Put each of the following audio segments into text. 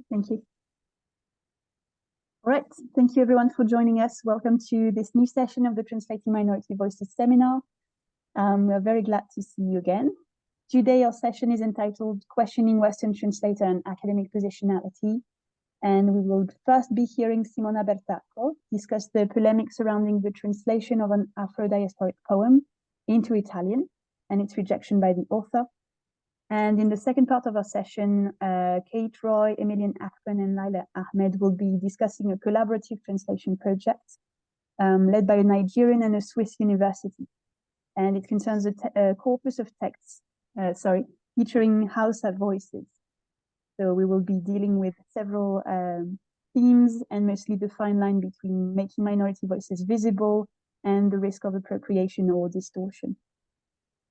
Thank you. All right, thank you everyone for joining us. Welcome to this new session of the Translating Minority Voices seminar. We're very glad to see you again. Today our session is entitled Questioning Western Translator and Academic Positionality. And we will first be hearing Simona BERTACCO discuss the polemic surrounding the translation of an Afro-diasporic poem into Italian and its rejection by the author. And in the second part of our session, Kate Roy, Emilienne, AKPAN, and Laila AHMED will be discussing a collaborative translation project led by a Nigerian and a Swiss university. And it concerns a corpus of texts, featuring Hausa voices. So we will be dealing with several themes and mostly the fine line between making minority voices visible and the risk of appropriation or distortion.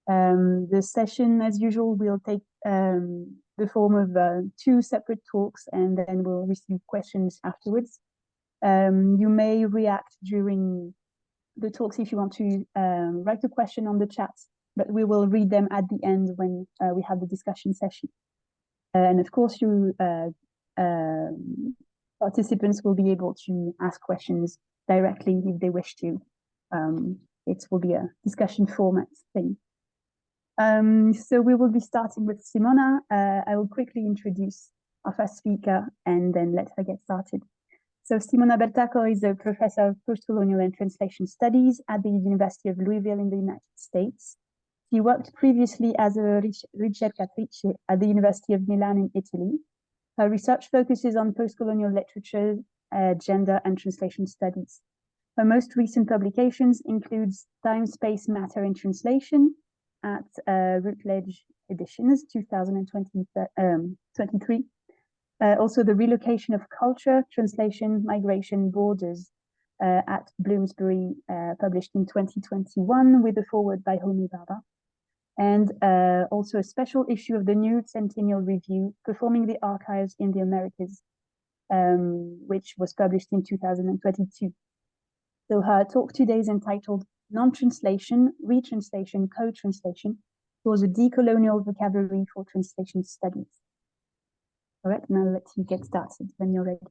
The session, as usual, will take the form of 2 separate talks, and then we'll receive questions afterwards. You may react during the talks if you want to write a question on the chat, but we will read them at the end when we have the discussion session. And of course, you participants will be able to ask questions directly if they wish to. It will be a discussion format thing. So we will be starting with Simona. I will quickly introduce our first speaker and then let her get started. So Simona BERTACCO is a professor of postcolonial and translation studies at the University of Louisville in the United States. She worked previously as a ricercatrice at the University of Milan in Italy. Her research focuses on postcolonial literature, gender, and translation studies. Her most recent publications include Time, Space, Matter in Translation at Routledge Editions 2023. Also the Relocation of Culture, Translation, Migration, Borders at Bloomsbury, published in 2021 with a foreword by Homi Baba. And also a special issue of the New Centennial Review, Performing the Archives in the Americas, which was published in 2022. So her talk today is entitled Non-Translation, Retranslation, Co-Translation towards a Decolonial Vocabulary for Translation Studies. All right, now let's get started when you're ready.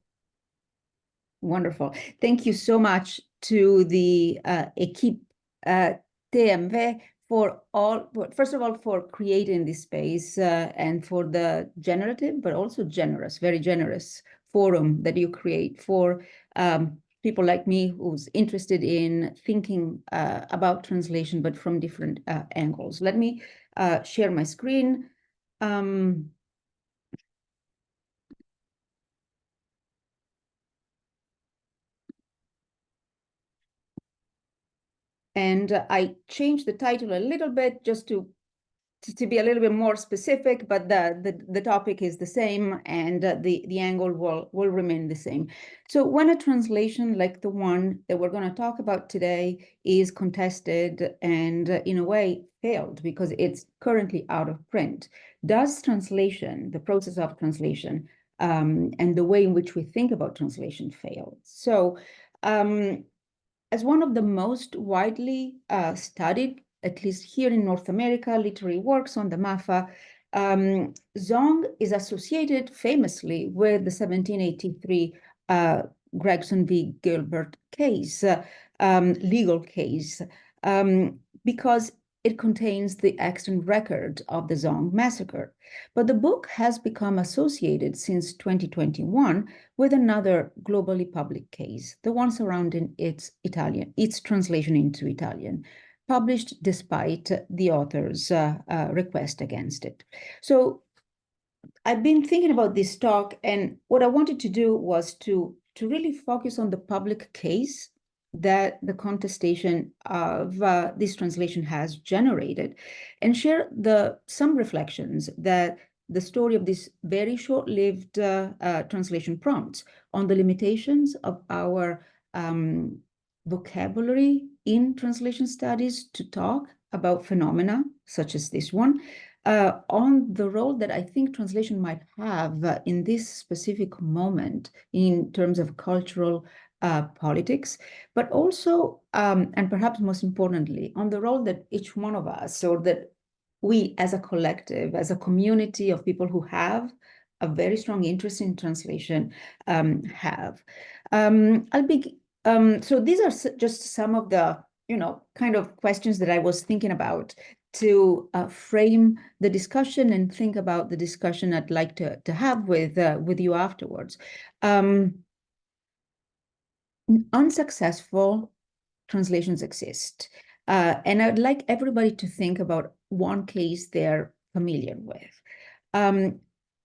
Wonderful. Thank you so much to the Équipe TMV for all, first of all, for creating this space and for the generative, but also generous, very generous forum that you create for people like me who's interested in thinking about translation, but from different angles. Let me share my screen. And I changed the title a little bit just to be a little bit more specific, but the topic is the same and the angle will remain the same. So when a translation like the one that we're going to talk about today is contested and in a way failed because it's currently out of print, does translation, the process of translation, and the way in which we think about translation fail? So as one of the most widely studied, at least here in North America, literary works on the MAFA, Zong is associated famously with the 1783 Gregson v. Gilbert case, legal case, because it contains the extant record of the Zong massacre. But the book has become associated since 2021 with another globally public case, the one surrounding its translation into Italian, published despite the author's request against it. So I've been thinking about this talk, and what I wanted to do was to really focus on the public case that the contestation of this translation has generated, and share some reflections that the story of this very short-lived translation prompts on the limitations of our vocabulary in translation studies to talk about phenomena such as this one, on the role that I think translation might have in this specific moment in terms of cultural politics, but also, and perhaps most importantly, on the role that each one of us, or that we as a collective, as a community of people who have a very strong interest in translation have. So these are just some of the, kind of questions that I was thinking about to frame the discussion and think about the discussion I'd like to have with you afterwards. Unsuccessful translations exist. And I'd like everybody to think about one case they're familiar with.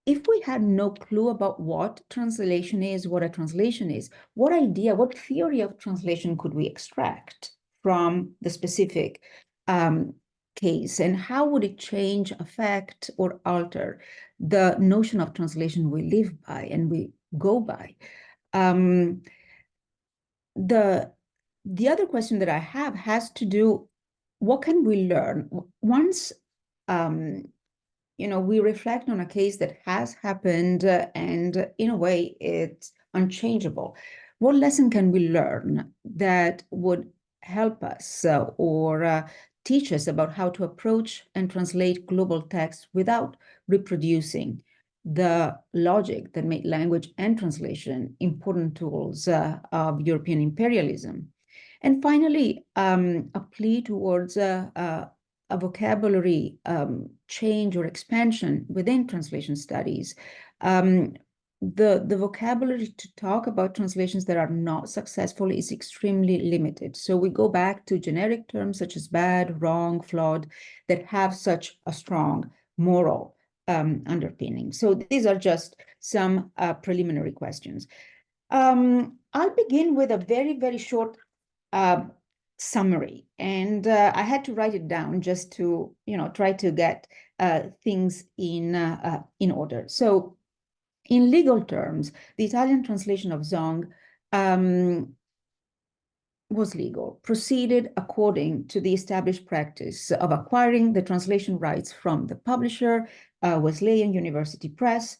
If we had no clue about what translation is, what a translation is, what idea, what theory of translation could we extract from the specific case, and how would it change, affect, or alter the notion of translation we live by and we go by? The other question that I have has to do, what can we learn once we reflect on a case that has happened and in a way it's unchangeable? What lesson can we learn that would help us or teach us about how to approach and translate global texts without reproducing the logic that made language and translation important tools of European imperialism? And finally, a plea towards a vocabulary change or expansion within translation studies. The vocabulary to talk about translations that are not successful is extremely limited. So we go back to generic terms such as bad, wrong, flawed, that have such a strong moral underpinning. So these are just some preliminary questions. I'll begin with a very, very short summary, and I had to write it down just to try to get things in order. So in legal terms, the Italian translation of Zong was legal, proceeded according to the established practice of acquiring the translation rights from the publisher, Wesleyan University Press,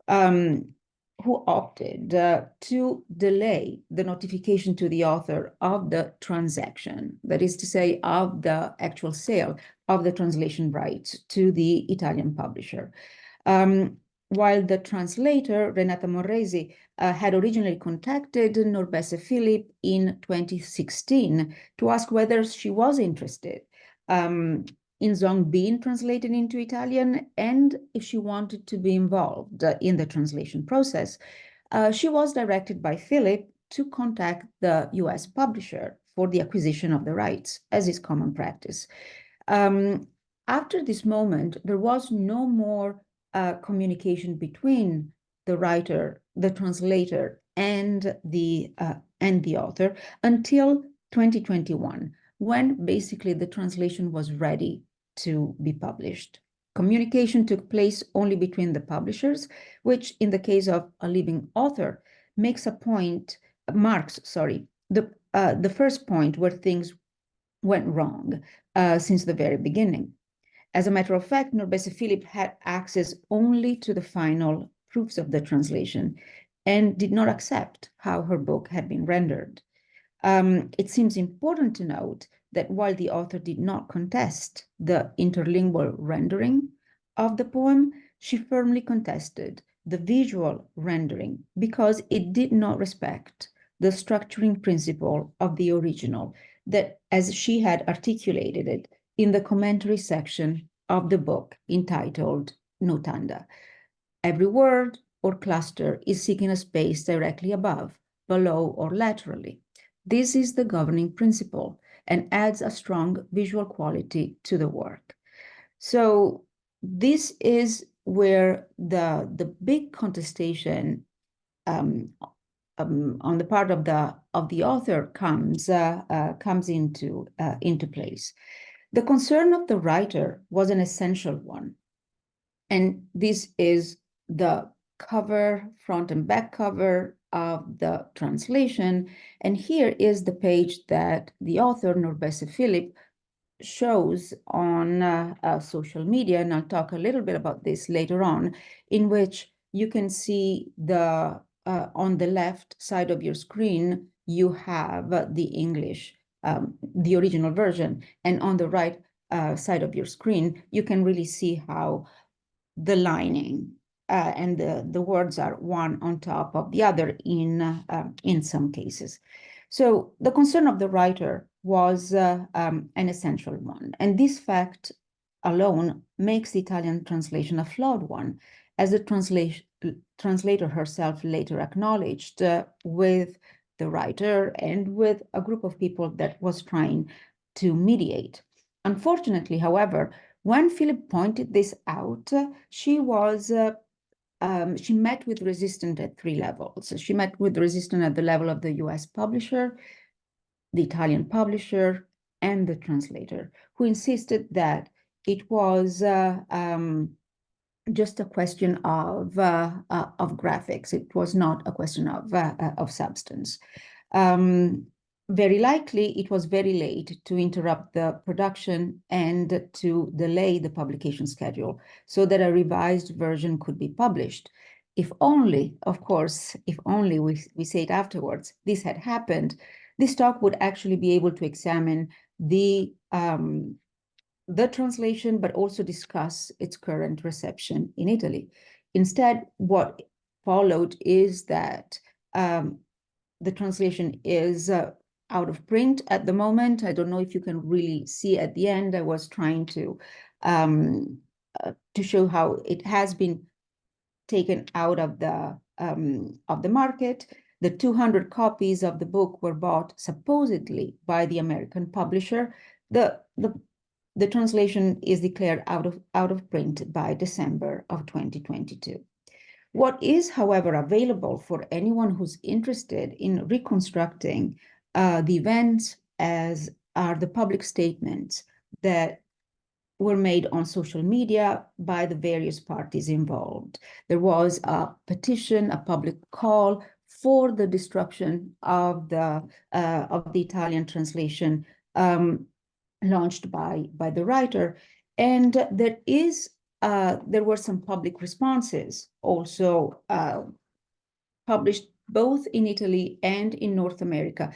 who opted to delay the notification to the author of the transaction, that is to say, of the actual sale of the translation rights to the Italian publisher. While the translator, Renata Morresi, had originally contacted Norbese Philip in 2016 to ask whether she was interested in Zong being translated into Italian and if she wanted to be involved in the translation process. She was directed by Philip to contact the US publisher for the acquisition of the rights, as is common practice. After this moment, there was no more communication between the writer, the translator, and the author until 2021, when basically the translation was ready to be published. Communication took place only between the publishers, which in the case of a living author marks the first point where things went wrong since the very beginning. As a matter of fact, Norbese Philip had access only to the final proofs of the translation and did not accept how her book had been rendered. It seems important to note that while the author did not contest the interlingual rendering of the poem, she firmly contested the visual rendering because it did not respect the structuring principle of the original, that as she had articulated it in the commentary section of the book entitled Notanda. Every word or cluster is seeking a space directly above, below, or laterally. This is the governing principle and adds a strong visual quality to the work. So this is where the big contestation on the part of the author comes into place. The concern of the writer was an essential one, and this is the cover, front and back cover of the translation. And here is the page that the author, Norbese Philip, shows on social media, and I'll talk a little bit about this later on, in which you can see the on the left side of your screen, you have the English, the original version, and on the right side of your screen, you can really see how the lining and the words are one on top of the other in some cases. So the concern of the writer was an essential one, and this fact alone makes the Italian translation a flawed one, as the translator herself later acknowledged with the writer and with a group of people that was trying to mediate. Unfortunately, however, when Philip pointed this out, she met with resistance at 3 levels. She met with resistance at the level of the US publisher, the Italian publisher, and the translator, who insisted that it was just a question of graphics. It was not a question of substance. Very likely, it was very late to interrupt the production and to delay the publication schedule so that a revised version could be published. If only, of course, if only we say it afterwards, this had happened, this talk would actually be able to examine the translation, but also discuss its current reception in Italy. Instead, what followed is that the translation is out of print at the moment. I don't know if you can really see at the end. I was trying to show how it has been taken out of the market. The 200 copies of the book were bought supposedly by the American publisher. The translation is declared out of print by December of 2022. What is, however, available for anyone who's interested in reconstructing the events, as are the public statements that were made on social media by the various parties involved. There was a petition, a public call for the destruction of the Italian translation launched by the writer, and there were some public responses also published both in Italy and in North America,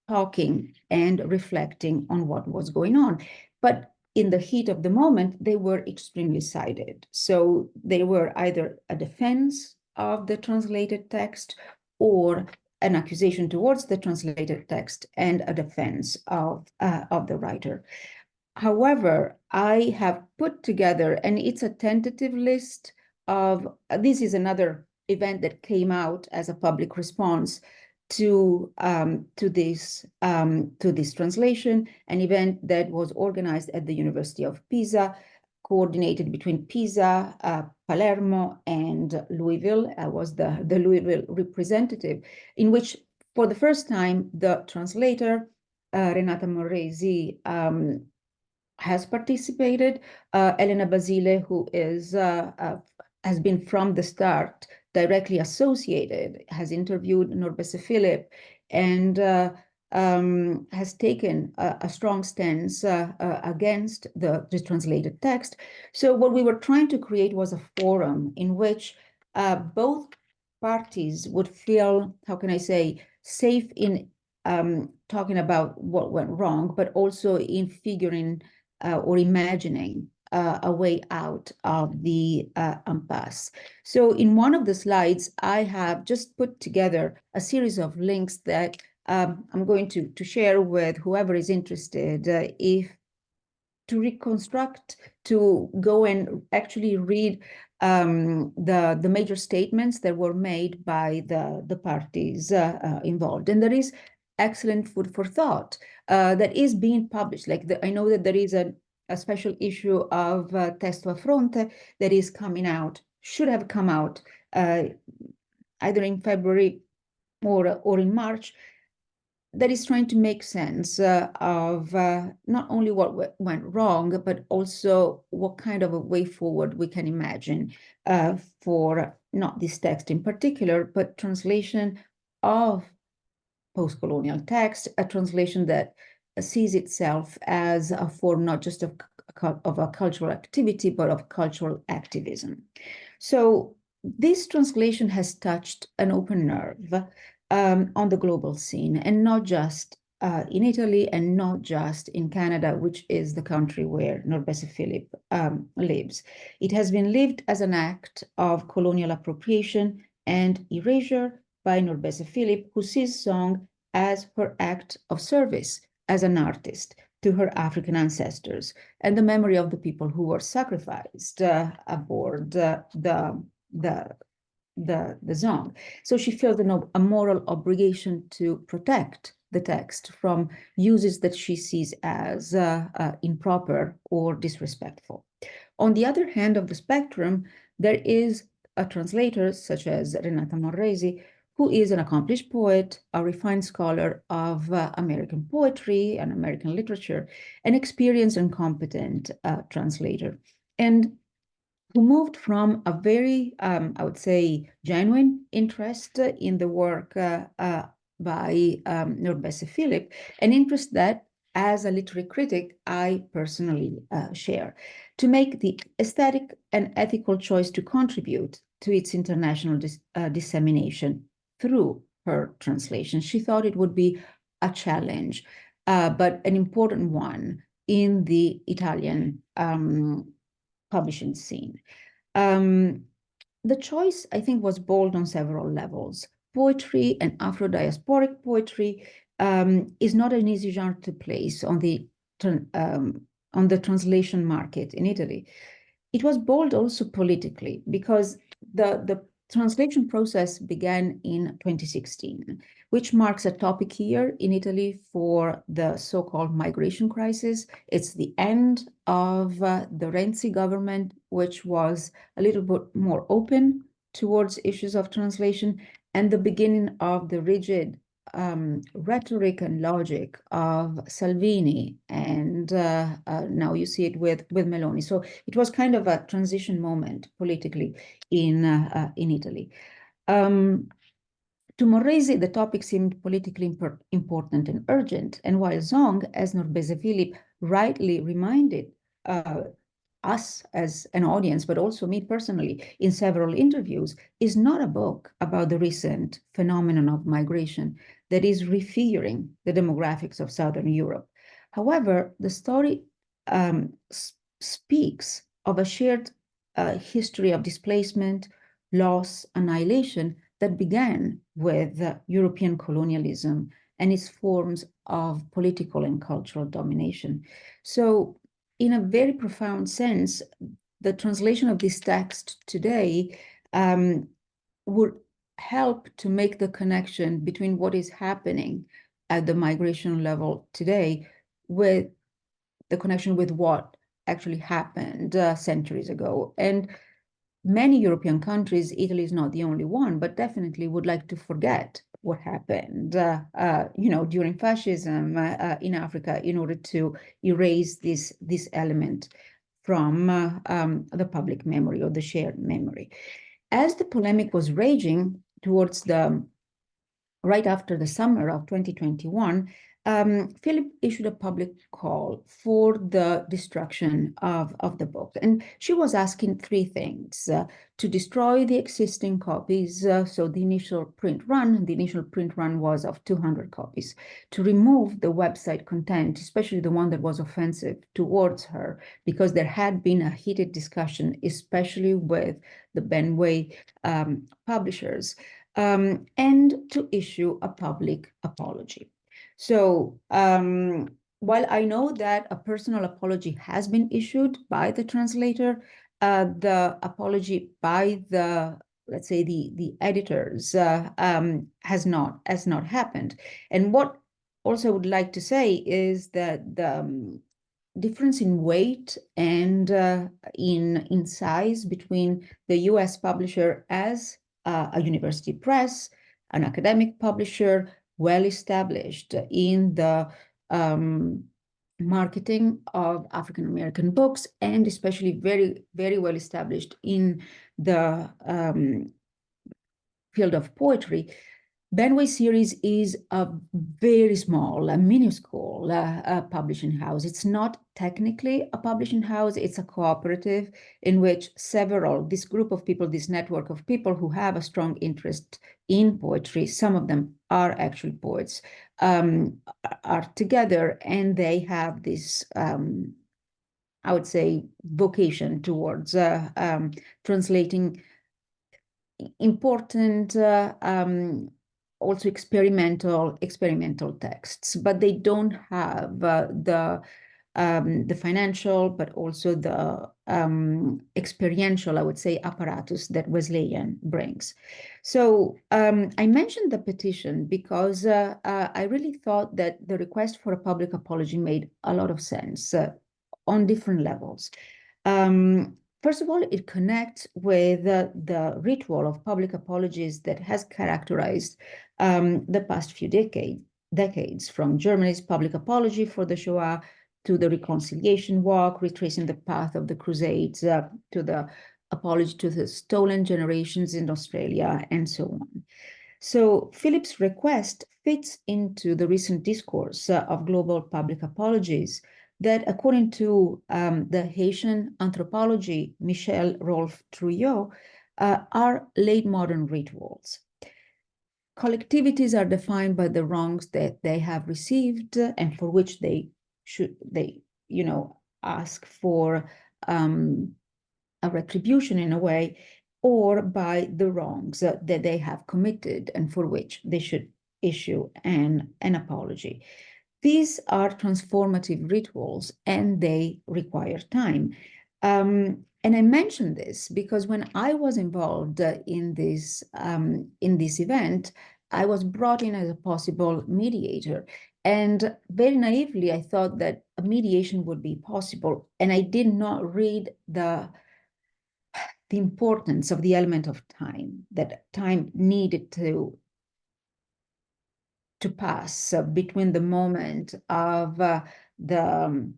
talking and reflecting on what was going on. But in the heat of the moment, they were extremely sided. So they were either a defense of the translated text or an accusation towards the translated text and a defense of the writer. However, I have put together, and it's a tentative list of, this is another event that came out as a public response to this translation, an event that was organized at the University of Pisa, coordinated between Pisa, Palermo, and Louisville. I was the Louisville representative, in which, for the first time, the translator, Renata Morresi, has participated. Elena Basile, who has been from the start directly associated, has interviewed Norbese Philip, and has taken a strong stance against the translated text. So what we were trying to create was a forum in which both parties would feel, how can I say, safe in talking about what went wrong, but also in figuring or imagining a way out of the impasse. So in one of the slides, I have just put together a series of links that I'm going to share with whoever is interested, if to reconstruct, to go and actually read the major statements that were made by the parties involved. And there is excellent food for thought that is being published. Like I know that there is a special issue of Testo a Fronte that is coming out, should have come out either in February or in March, that is trying to make sense of not only what went wrong, but also what kind of a way forward we can imagine for not this text in particular, but translation of post-colonial text, a translation that sees itself as a form not just of a cultural activity, but of cultural activism. So this translation has touched an open nerve on the global scene, and not just in Italy and not just in Canada, which is the country where Norbese Philip lives. It has been lived as an act of colonial appropriation and erasure by Norbese Philip, who sees song as her act of service as an artist to her African ancestors and the memory of the people who were sacrificed aboard the song. So she feels a moral obligation to protect the text from uses that she sees as improper or disrespectful. On the other hand of the spectrum, there is a translator such as Renata Morresi, who is an accomplished poet, a refined scholar of American poetry and American literature, an experienced and competent translator, and who moved from a very, I would say, genuine interest in the work by Norbese Philip, an interest that, as a literary critic, I personally share, to make the aesthetic and ethical choice to contribute to its international dissemination through her translation. She thought it would be a challenge, but an important one in the Italian publishing scene. The choice, I think, was bold on several levels. Poetry and Afro-diasporic poetry is not an easy genre to place on the translation market in Italy. It was bold also politically because the translation process began in 2016, which marks a topic year in Italy for the so-called migration crisis. It's the end of the Renzi government, which was a little bit more open towards issues of translation, and the beginning of the rigid rhetoric and logic of Salvini, and now you see it with Meloni. So it was kind of a transition moment politically in Italy. To Morresi, the topic seemed politically important and urgent, and while Zong, as Norbese Philip rightly reminded us as an audience, but also me personally in several interviews, is not a book about the recent phenomenon of migration that is refiguring the demographics of Southern Europe. However, the story speaks of a shared history of displacement, loss, annihilation that began with European colonialism and its forms of political and cultural domination. So, in a very profound sense, the translation of this text today would help to make the connection between what is happening at the migration level today with the connection with what actually happened centuries ago. And many European countries, Italy is not the only one, but definitely would like to forget what happened, during fascism in Africa, in order to erase this element from the public memory or the shared memory. As the polemic was raging towards right after the summer of 2021, Philip issued a public call for the destruction of the book. And she was asking three things: to destroy the existing copies, so the initial print run was of 200 copies, to remove the website content, especially the one that was offensive towards her, because there had been a heated discussion, especially with the Benway publishers, and to issue a public apology. So while I know that a personal apology has been issued by the translator, the apology by let's say the editors has not happened. And what also I would like to say is that the difference in weight and in size between the US publisher as a university press, an academic publisher, well established in the marketing of African American books, and especially very, very well established in the field of poetry, Bandway series is a very small, a minuscule publishing house. It's not technically a publishing house, it's a cooperative in which this group of people, this network of people who have a strong interest in poetry, some of them are actually poets, are together, and they have this, I would say, vocation towards translating important also experimental texts, but they don't have the financial, but also the experiential, I would say, apparatus that Wesleyan brings. So I mentioned the petition because I really thought that the request for a public apology made a lot of sense on different levels. First of all, it connects with the ritual of public apologies that has characterized the past few decades, from Germany's public apology for the Shoah to the reconciliation walk, retracing the path of the Crusades, to the apology to the stolen generations in Australia, and so on. So Philip's request fits into the recent discourse of global public apologies that, according to the Haitian anthropology, Michel Rolf Trouillot, are late modern rituals. Collectivities are defined by the wrongs that they have received and for which they ask for a retribution in a way, or by the wrongs that they have committed and for which they should issue an apology. These are transformative rituals and they require time. And I mention this because when I was involved in this event, I was brought in as a possible mediator. And very naively, I thought that a mediation would be possible. And I did not read the importance of the element of time, that time needed to pass between the moment of the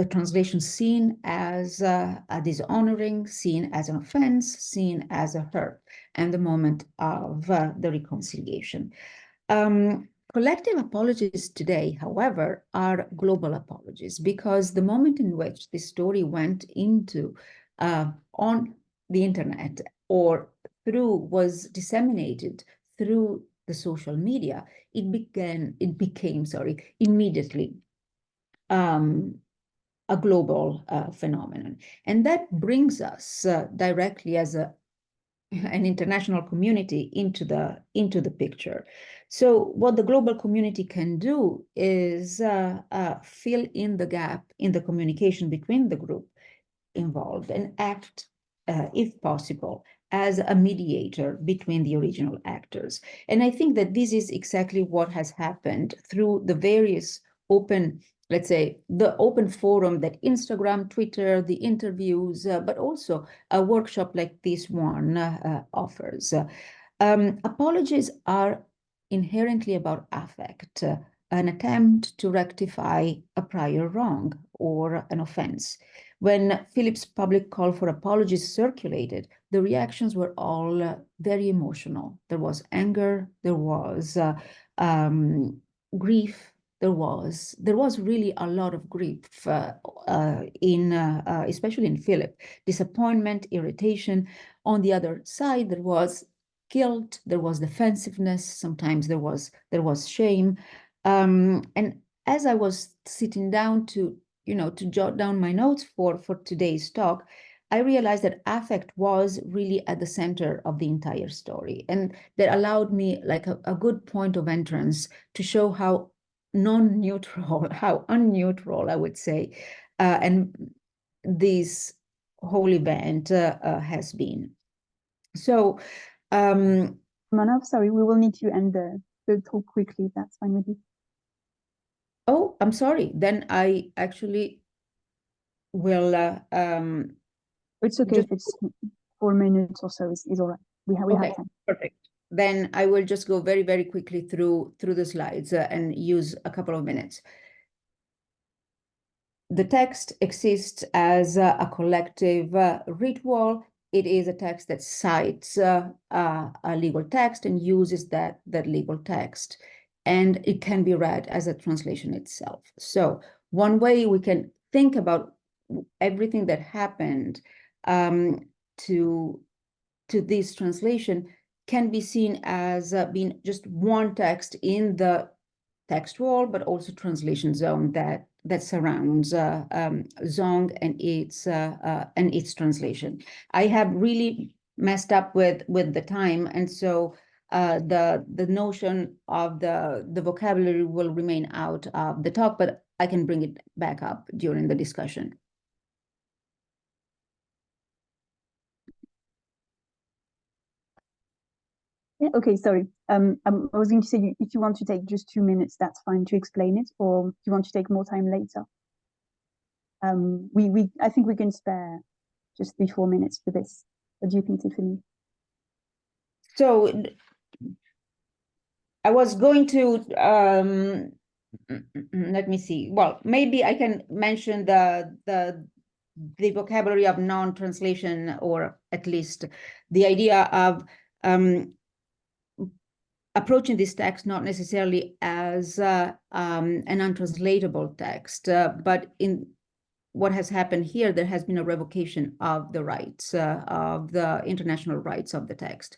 translation seen as a dishonoring, seen as an offense, seen as a hurt, and the moment of the reconciliation. Collective apologies today, however, are global apologies, because the moment in which this story went into on the internet or was disseminated through the social media, it became immediately a global phenomenon. And that brings us directly as an international community into the picture. So what the global community can do is fill in the gap in the communication between the group involved and act, if possible, as a mediator between the original actors. And I think that this is exactly what has happened through the various open, let's say, the open forum that Instagram, Twitter, the interviews, but also a workshop like this one offers. Apologies are inherently about affect, an attempt to rectify a prior wrong or an offense. When Philip's public call for apologies circulated, the reactions were all very emotional. There was anger, there was grief, there was really a lot of grief especially in Philip. Disappointment, irritation. On the other side, there was guilt, there was defensiveness, sometimes there was shame. And as I was sitting down to jot down my notes for today's talk, I realized that affect was really at the center of the entire story. And that allowed me like a good point of entrance to show how non-neutral, how unneutral, I would say, and this whole event has been. So, Simona, sorry, we will need to end the talk quickly. That's fine with you. Oh, I'm sorry. Then I actually will. It's okay if it's 4 minutes or so. Is all right. We have time. Perfect. Then I will just go very, very quickly through the slides and use a couple of minutes. The text exists as a collective ritual it is a text that cites a legal text and uses that legal text. And it can be read as a translation itself. So one way we can think about everything that happened to this translation can be seen as being just one text in the text wall, but also translation zone that surrounds Zong and its translation. I have really messed up with the time, and so the notion of the vocabulary will remain out of the talk, but I can bring it back up during the discussion. Yeah, okay, sorry. I was going to say, if you want to take just 2 minutes, that's fine to explain it, or if you want to take more time later. I think we can spare just 3-4 minutes for this. What do you think, Tiffany? So I was going to, let me see. Well, maybe I can mention the vocabulary of non-translation, or at least the idea of approaching this text not necessarily as an untranslatable text, but in what has happened here, there has been a revocation of the rights, of the international rights of the text.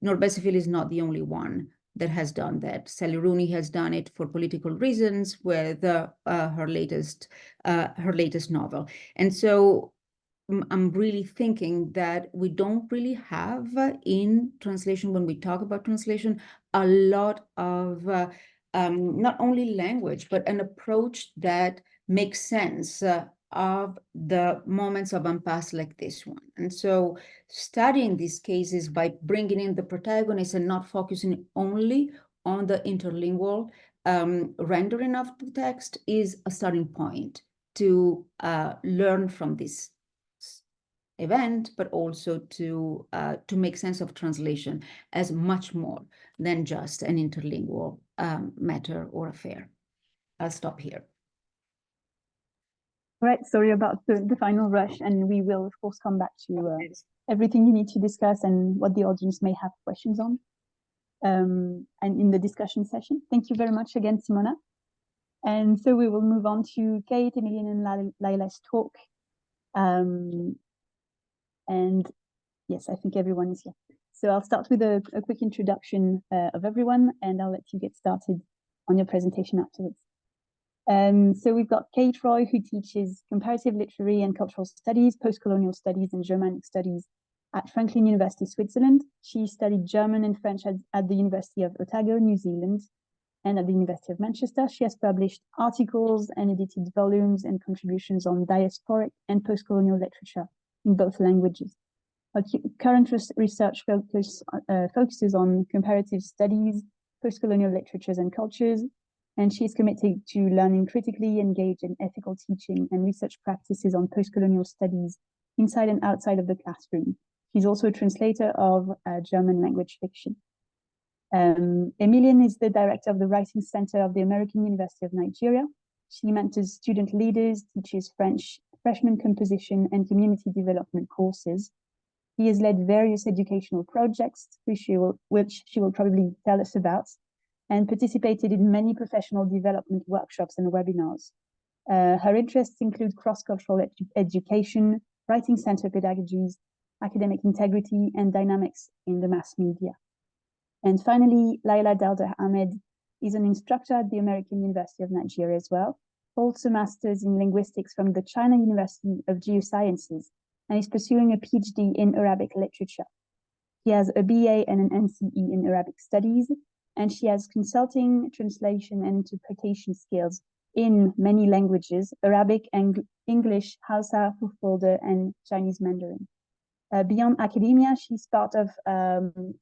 Norbesifil is not the only one that has done that. Sally Rooney has done it for political reasons with her latest novel. And so I'm really thinking that we don't really have in translation, when we talk about translation, a lot of not only language, but an approach that makes sense of the moments of impasse like this one. And so studying these cases by bringing in the protagonist and not focusing only on the interlingual rendering of the text is a starting point to learn from this event, but also to make sense of translation as much more than just an interlingual matter or affair. I'll stop here. Right, sorry about the final rush, and we will of course come back to everything you need to discuss and what the audience may have questions on, and in the discussion session. Thank you very much again, Simona. And so we will move on to Kate, Emilienne, and Laila's talk. And yes, I think everyone is here. So I'll start with a quick introduction of everyone, and I'll let you get started on your presentation afterwards. So we've got Kate Roy, who teaches comparative literary and cultural studies, post-colonial studies, and Germanic studies at Franklin University, Switzerland. She studied German and French at the University of Otago, New Zealand, and at the University of Manchester. She has published articles and edited volumes and contributions on diasporic and post-colonial literature in both languages. Her current research focuses on comparative studies, post-colonial literatures and cultures, and she is committed to learning critically, engaged in ethical teaching and research practices on post-colonial studies inside and outside of the classroom. She's also a translator of German language fiction. Emilienne is the director of the Writing Center of the American University of Nigeria. She mentors student leaders, teaches French freshman composition and community development courses. He has led various educational projects, which she will probably tell us about, and participated in many professional development workshops and webinars. Her interests include cross-cultural education, writing center pedagogies, academic integrity, and dynamics in the mass media. And finally, Laila AHMED is an instructor at the American University of Nigeria as well, holds a master's in linguistics from the China University of Geosciences, and is pursuing a PhD in Arabic literature. She has a BA and an NCE in Arabic studies, and she has consulting, translation, and interpretation skills in many languages: Arabic, English, Hausa, Fulfulde, and Chinese Mandarin. Beyond academia, she's part of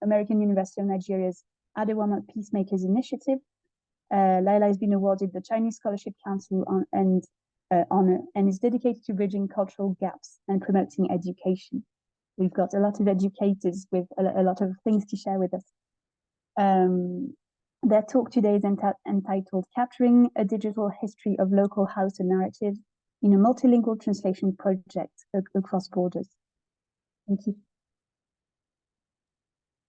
American University of Nigeria's Adewama Peacemakers Initiative. Laila has been awarded the Chinese Scholarship Council honor and is dedicated to bridging cultural gaps and promoting education. We've got a lot of educators with a lot of things to share with us. Their talk today is entitled Capturing a Digital History of Local Hausa Narrative in a Multilingual Translation Project Across Borders. Thank you.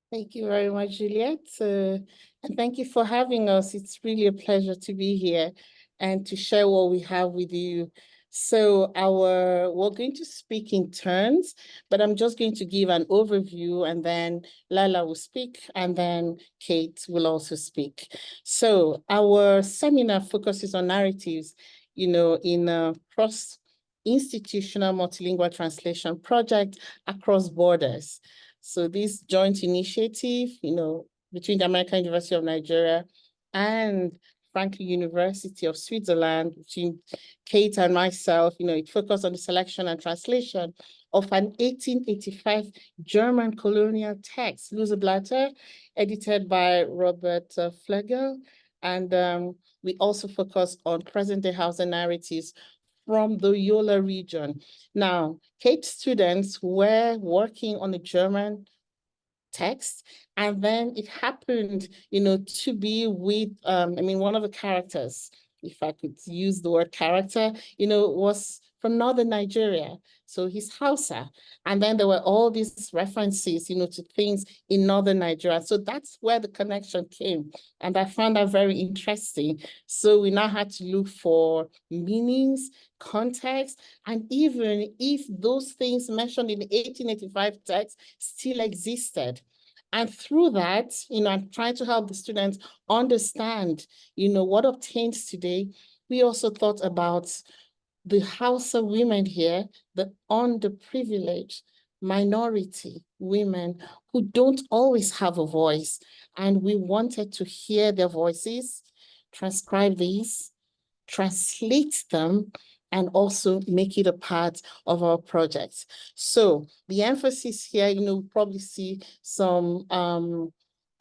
Thank you very much, Juliet. And thank you for having us. It's really a pleasure to be here and to share what we have with you. So we're going to speak in turns, but I'm just going to give an overview, and then Laila will speak, and then Kate will also speak. So our seminar focuses on narratives, in a cross-institutional multilingual translation project across borders. So this joint initiative, between the American University of Nigeria and Franklin University of Switzerland, between Kate and myself, it focused on the selection and translation of an 1885 German colonial text, Louisville, edited by Robert Flegel. And we also focus on present-day Hausa narratives from the Yola region. Now, Kate's students were working on a German text, and then it happened, to be with, one of the characters, if I could use the word character, was from northern Nigeria. So he's Hausa. And then there were all these references, to things in northern Nigeria. So that's where the connection came. And I found that very interesting. So we now had to look for meanings, context, and even if those things mentioned in the 1885 text still existed. And through that, I'm trying to help the students understand, what obtains today. We also thought about the Hausa women here, the underprivileged minority women who don't always have a voice. And we wanted to hear their voices, transcribe these, translate them, and also make it a part of our project. So the emphasis here, probably see some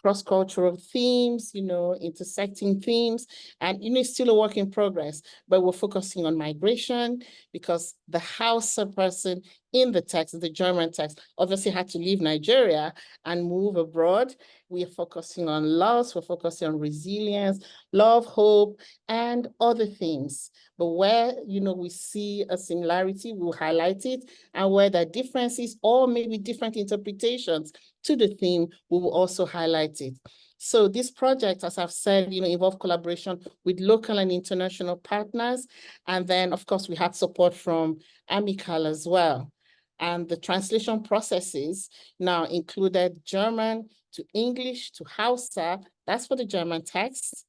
cross-cultural themes, intersecting themes, and it's still a work in progress, but we're focusing on migration because the Hausa person in the text, the German text, obviously had to leave Nigeria and move abroad. We are focusing on loss, we're focusing on resilience, love, hope, and other things. But where, we see a similarity, we'll highlight it, and where there are differences or maybe different interpretations to the theme, we will also highlight it. So this project, as I've said, involved collaboration with local and international partners. And then, of course, we had support from Amical as well. And the translation processes now included German to English to Hausa, that's for the German text.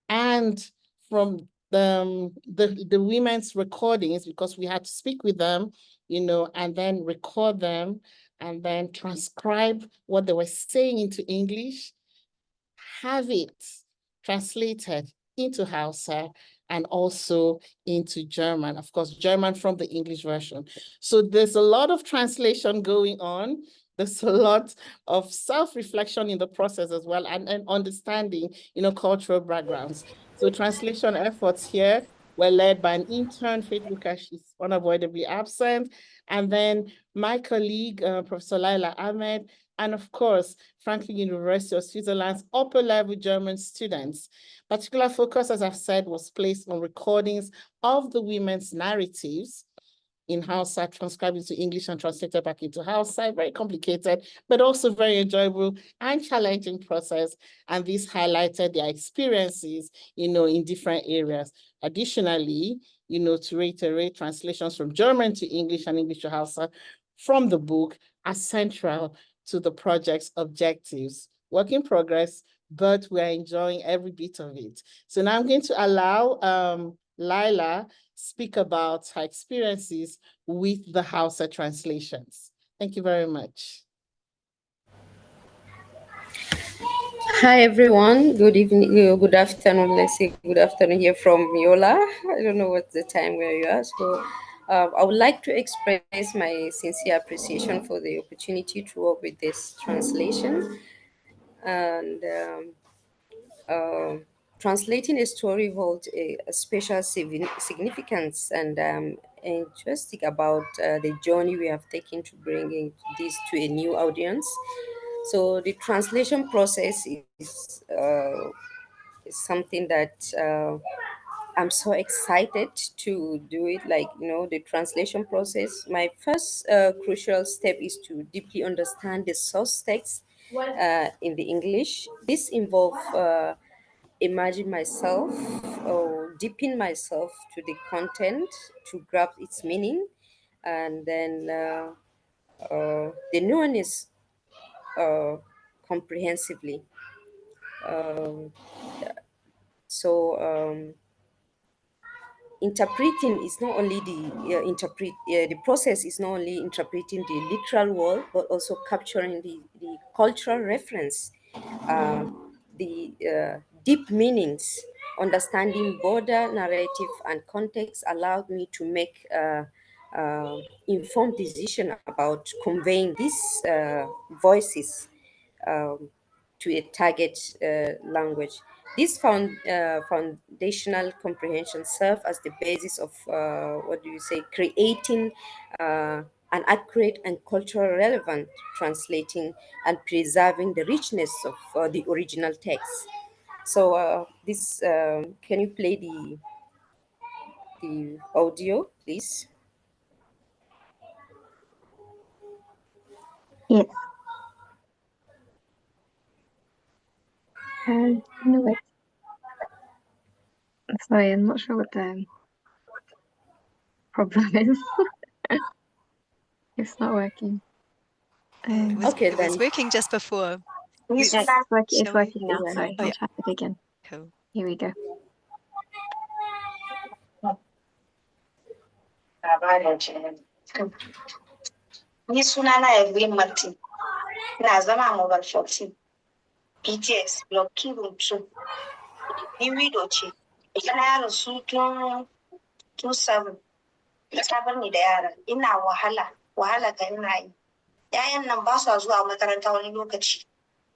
And from the women's recordings, because we had to speak with them, and then record them, and then transcribe what they were saying into English, have it translated into Hausa, and also into German, of course, German from the English version. So there's a lot of translation going on. There's a lot of self-reflection in the process as well, and understanding, cultural backgrounds. So translation efforts here were led by an intern, Faith Lucas, she's unavoidably absent, and then my colleague, Professor Laila AHMED, and of course, Franklin University of Switzerland's upper-level German students. Particular focus, as I've said, was placed on recordings of the women's narratives in Hausa, transcribed into English and translated back into Hausa. Very complicated, but also very enjoyable and challenging process. And this highlighted their experiences, in different areas. Additionally, to reiterate, translations from German to English and English to Hausa from the book are central to the project's objectives. Work in progress, but we're enjoying every bit of it. So now I'm going to allow Laila speak about her experiences with the Hausa translations. Thank you very much. Hi, everyone. Good evening, good afternoon. Let's say good afternoon here from Yola. I don't know what the time where you are. So I would like to express my sincere appreciation for the opportunity to work with this translation. And translating a story holds a special significance, and enthusiastic about the journey we have taken to bring this to a new audience. So the translation process is something that I'm so excited to do it. Like, the translation process. My first crucial step is to deeply understand the source text in the English. This involves imagine myself or deepen myself to the content to grasp its meaning, and then the new one is comprehensively. Um, so interpreting is not only the process is not only interpreting the literal word, but also capturing the cultural reference, uh, the deep meanings. Understanding border narrative and context allowed me to make informed decision about conveying these voices um, to a target language. This foundational comprehension serve as the basis of creating an accurate and culturally relevant translating and preserving the richness of the original text. So this can you play the audio, please? Yes. No, wait. Sorry, I'm not sure what the problem is. It's not working. Okay, It was then. working just before. It's Shall working now. we- Sorry, Oh, I'll yeah. try it again. Cool. Here we go. Ni sunana Emilienne Martin. Ina zama a Mobile 14. PTS Block Kingdom 2. Ni widow ce. Ina ya rasu tun 27. Ta bar ni da yara. Ina wahala ka ina yi. Yayan nan ba sa zuwa makaranta wani lokaci.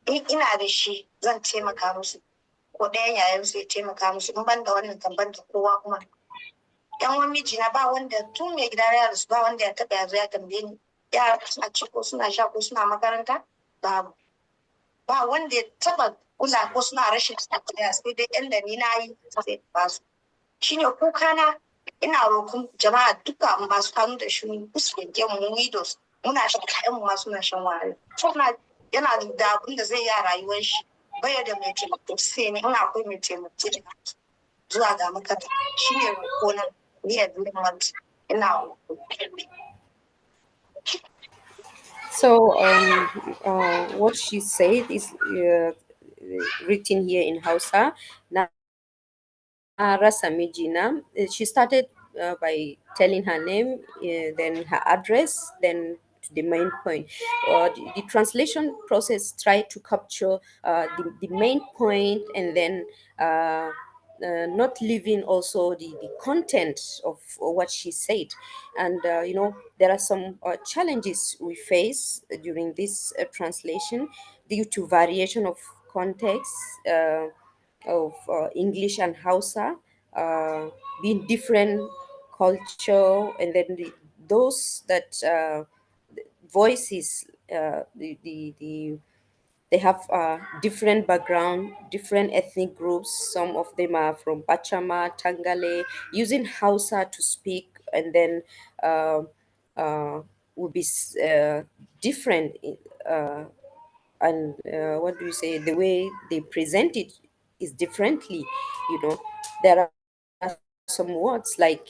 In ina da shi zan taimaka musu. Ko ɗayan yayan su ya taimaka musu. In ban da wannan kan ban da kowa kuma. Yan wani mijina ba wanda tun mai gida ya rasu ba wanda ya taɓa ya zo ya tambaye ni. Yara suna ci ko suna sha ko suna makaranta babu. Ba wanda ya taɓa kula ko suna rashin lafiya sai dai yan da ni na yi sai ba su. Shine kuka na ina roƙon jama'a duka masu hannu da shuni su yanke mu widows muna shan kayan mu ma suna shan wahala. Kuma yana da abin da zai yi a rayuwar shi baya da mai taimako sai ne ina akwai mai taimako zuwa ga makaranta shine roƙo na ni a duniya ina roƙo. So what she said is written here in Hausa. Rasa Mijina. She started by telling her name, then her address, then to the main point. The translation process tried to capture the main point and then not leaving also the content of what she said. And there are some challenges we face during this translation due to variation of context of English and Hausa, being different culture, and then those that voices, they have different background, different ethnic groups. Some of them are from Pachama, Tangale, using Hausa to speak, and then will be different. And what do you say? The way they present it is differently. There are some words like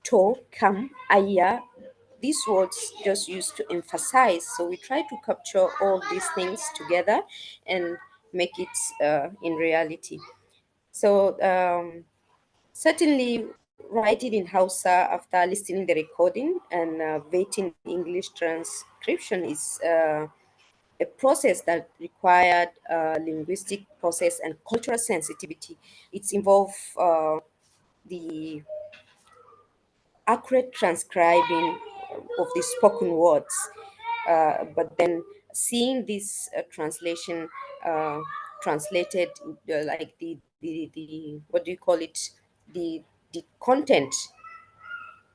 to, kam, aya. These words just used to emphasize. So we try to capture all these things together and make it in reality. So certainly writing in Hausa after listening the recording and waiting English transcription is a process that required linguistic process and cultural sensitivity. It's involved the accurate transcribing of the spoken words, but then seeing this translation translated like the what do you call it, the content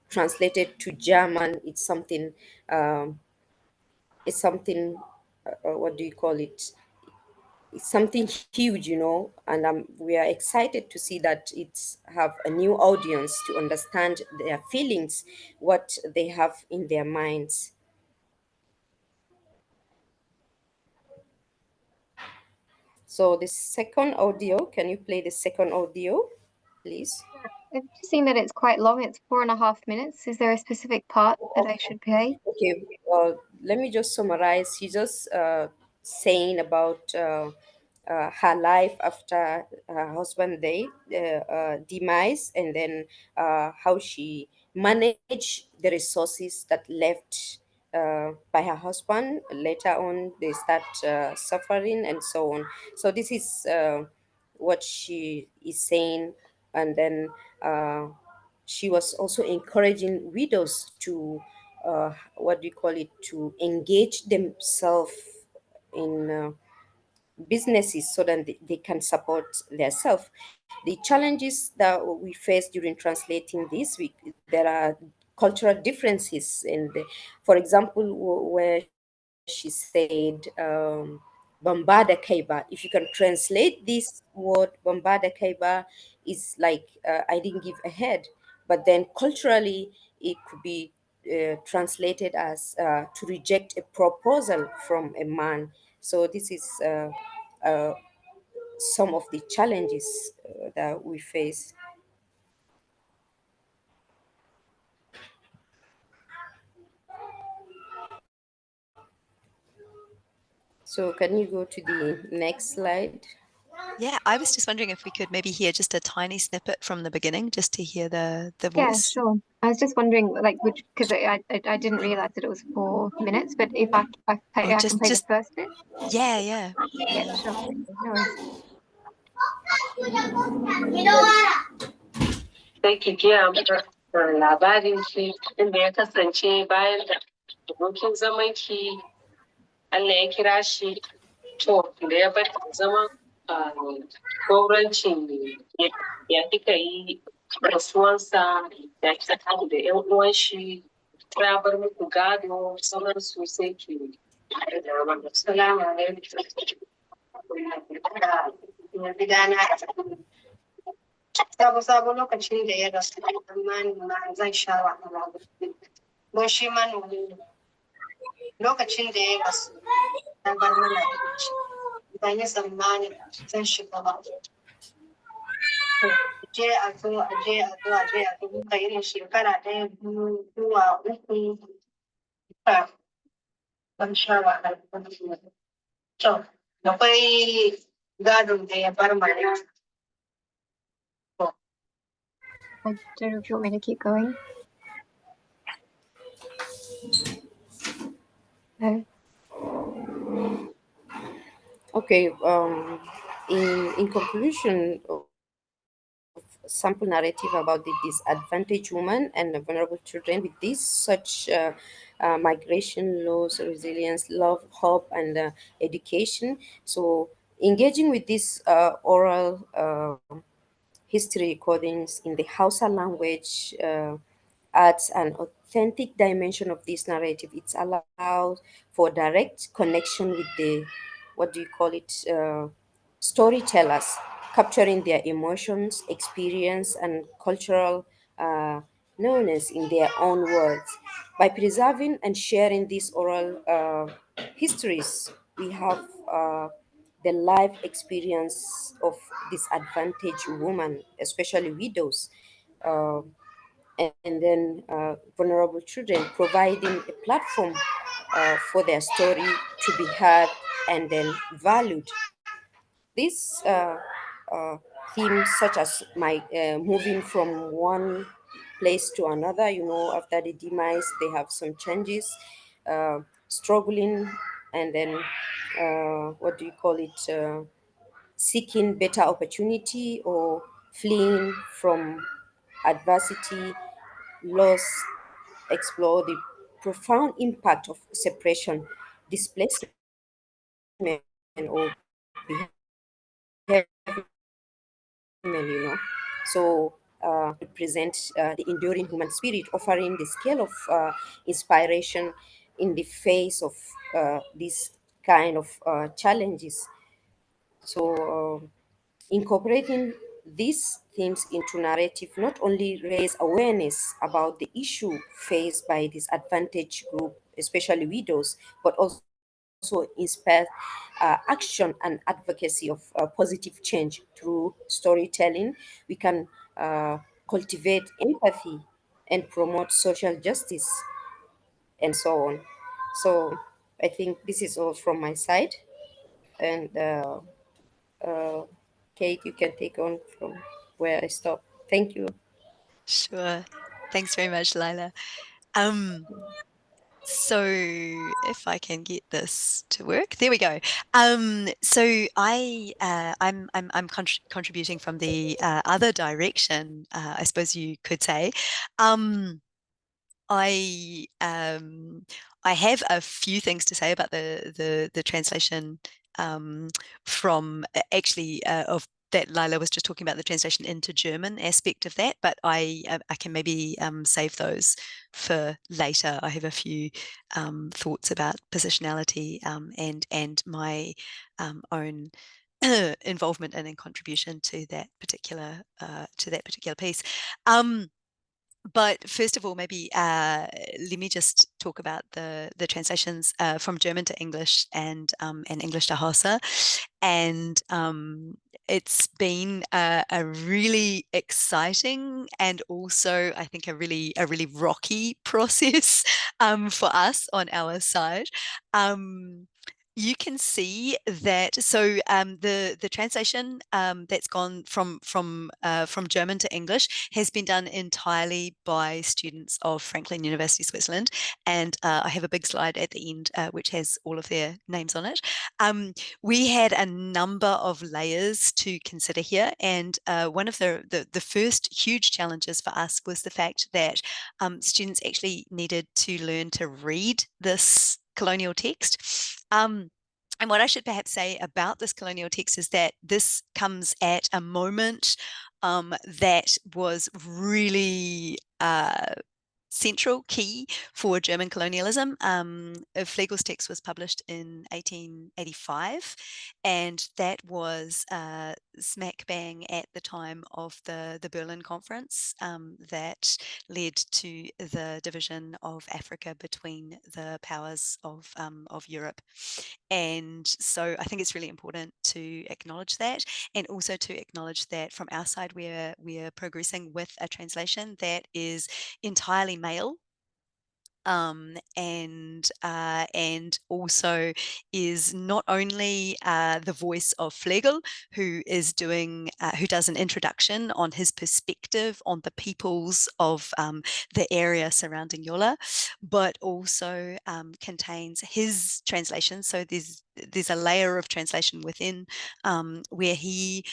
translated to German, it's something what do you call it, it's something huge, and we are excited to see that it's have a new audience to understand their feelings, what they have in their minds. So the second audio, can you play the second audio, please? I've just seen that it's quite long. It's 4.5 minutes. Is there a specific part that I should play? Okay, let me just summarize. She's just saying about her life after her husband demise, and then how she managed the resources that left by her husband. Later on, they start suffering and so on. So this is what she is saying, and then she was also encouraging widows to what do you call it, to engage themselves in businesses so that they can support themselves. The challenges that we face during translating this, there are cultural differences. And for example, where she said Bambada Kaiba, if you can translate this word Bambada Kaiba, is like I didn't give a head. But then culturally, it could be translated as to reject a proposal from a man. So this is uh, some of the challenges that we face. So can you go to the next slide? Yeah, I was just wondering if we could maybe hear just a tiny snippet from the beginning, just to hear the Yeah, voice. sure. I was just wondering, like, which, because I didn't realize that it was 4 minutes, but if I Oh, can play the first bit. yeah, yeah. Yeah, sure. Okay, no worries. Sai ki gaya mana labarin ki inda ya kasance bayan da abokin zaman ki Allah ya kira shi to da ya bar zaman gaurancin ya kika yi rasuwansa ya kika tashi da yan uwan shi ya bar muku gado sauran su sai ki Assalamu alaikum. Yanzu gana sabo lokacin da ya rasu amma zan sha wahala don shi manomi ne lokacin da ya rasu na bar mana abinci ban yi tsammanin zan shiga ba je a zo a je a zo a je a zo muka irin shekara ɗaya biyu zuwa uku ban sha wahala to akwai gadon da ya bar mana I don't know if you want me to keep going. No. Okay, in conclusion of sample narrative about the disadvantaged woman and the vulnerable children with this such migration, laws, resilience, love, hope, and education. So engaging with this oral history recordings in the Hausa language adds an authentic dimension of this narrative. It's allowed for direct connection with the, what do you call it, storytellers, capturing their emotions, experience, and cultural knowledge in their own words. By preserving and sharing these oral histories, we have the life experience of disadvantaged women, especially widows, uh, and then vulnerable children, providing a platform for their story to be heard and then valued. These themes, such as moving from one place to another, after the demise, they have some changes, struggling, and then what do you call it? Seeking better opportunity or fleeing from adversity, loss, explore the profound impact of separation, displacement, or behavior. So represent the enduring human spirit, offering the scale of inspiration in the face of these kind of challenges. So incorporating these themes into narrative not only raise awareness about the issue faced by disadvantaged group, especially widows, but also also inspire action and advocacy of positive change through storytelling. We can cultivate empathy and promote social justice and so on. So I think this is all from my side. And Kate, you can take on from where I stop. Thank you. Sure. Thanks very much, Laila. So if I can get this to work, there we go. So I'm contributing from the other direction, I suppose you could say. I have a few things to say about the translation from actually of that Laila was just talking about, the translation into German aspect of that, but I can maybe save those for later. I have a few thoughts about positionality and my own involvement and contribution to that particular piece. But first of all, maybe let me just talk about the translations from German to English and English to Hausa. And it's been a really exciting and also, I think, a really rocky process for us on our side. You can see that. So the translation that's gone from German to English has been done entirely by students of Franklin University, Switzerland, and I have a big slide at the end which has all of their names on it. We had a number of layers to consider here, and one of the first huge challenges for us was the fact that students actually needed to learn to read this colonial text. And what I should perhaps say about this colonial text is that this comes at a moment that was really central, key for German colonialism. Flegel's text was published in 1885, and that was smack bang at the time of the Berlin Conference that led to the division of Africa between the powers of Europe. And so I think it's really important to acknowledge that, and also to acknowledge that from our side we're progressing with a translation that is entirely male, and also is not only the voice of Flegel, who does an introduction on his perspective on the peoples of the area surrounding Yola, but also contains his translation. So there's a layer of translation within where he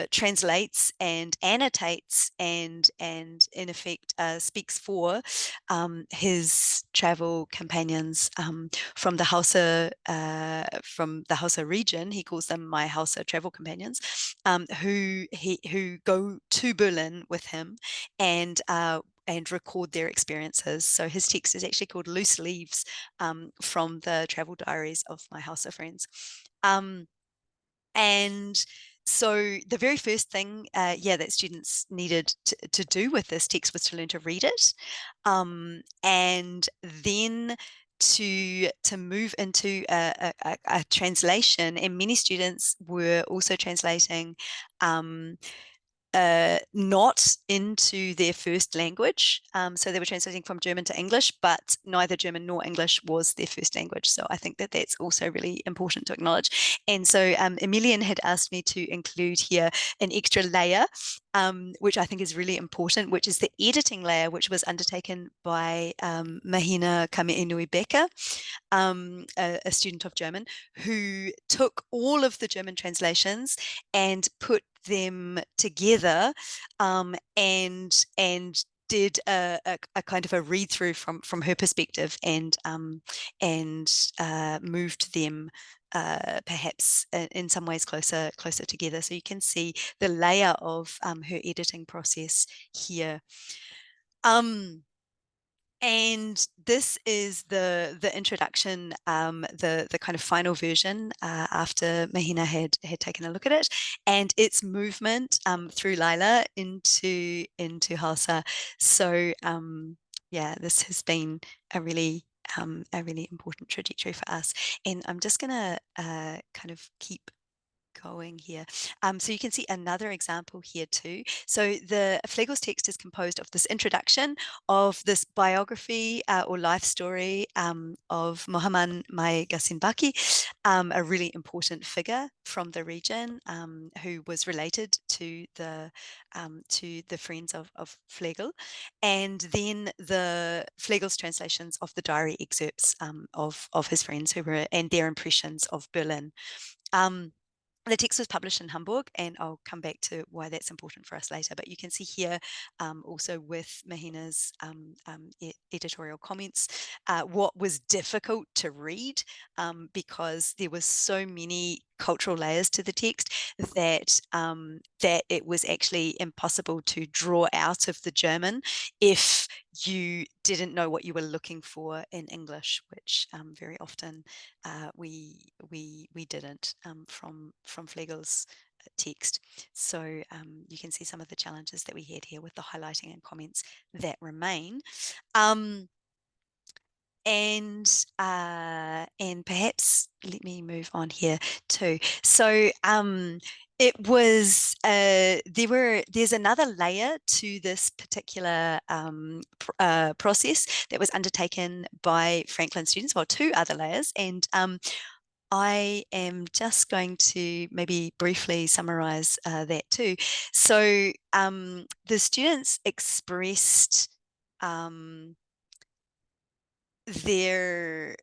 translates and annotates and in effect speaks for his travel companions from the Hausa region. He calls them my Hausa travel companions, who go to Berlin with him and record their experiences. So his text is actually called Loose Leaves from the Travel Diaries of My Hausa Friends. And so the very first thing, that students needed to do with this text was to learn to read it, and then to move into a translation. And many students were also translating not into their first language. So they were translating from German to English, but neither German nor English was their first language. So I think that that's also really important to acknowledge. And so Emilienne had asked me to include here an extra layer, which I think is really important, which is the editing layer, which was undertaken by Mahina Kameinui-Becker, a student of German, who took all of the German translations and put them together and did a kind of a read through from her perspective and moved them perhaps in some ways closer together. So you can see the layer of her editing process here. And this is the introduction, the kind of final version after Mahina had taken a look at it, and its movement through Laila into Hausa. So yeah, this has been a really a really important trajectory for us. And I'm just going to kind of keep going here. So you can see another example here too. So the Flegel's text is composed of this introduction of this biography or life story of Muhammad Mai Gasimbaki, a really important figure from the region who was related to the friends of Flegel, and then the Flegel's translations of the diary excerpts of his friends who were, and their impressions of Berlin. The text was published in Hamburg, and I'll come back to why that's important for us later. But you can see here also with Mahina's editorial comments, what was difficult to read because there were so many cultural layers to the text that that it was actually impossible to draw out of the German if you didn't know what you were looking for in English, which very often we didn't from Flegel's text. So you can see some of the challenges that we had here with the highlighting and comments that remain. And perhaps let me move on here too. So it was there's another layer to this particular process that was undertaken by Franklin students, well, two other layers, and I am just going to maybe briefly summarize that too. So the students expressed their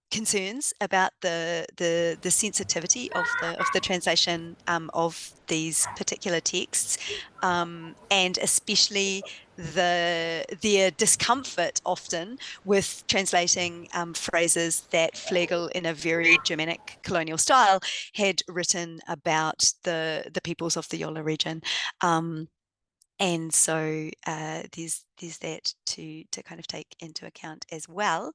concerns about the sensitivity of the translation of these particular texts, and especially their discomfort often with translating phrases that Flegel, in a very Germanic colonial style, had written about the peoples of the Yola region. And so there's that to kind of take into account as well.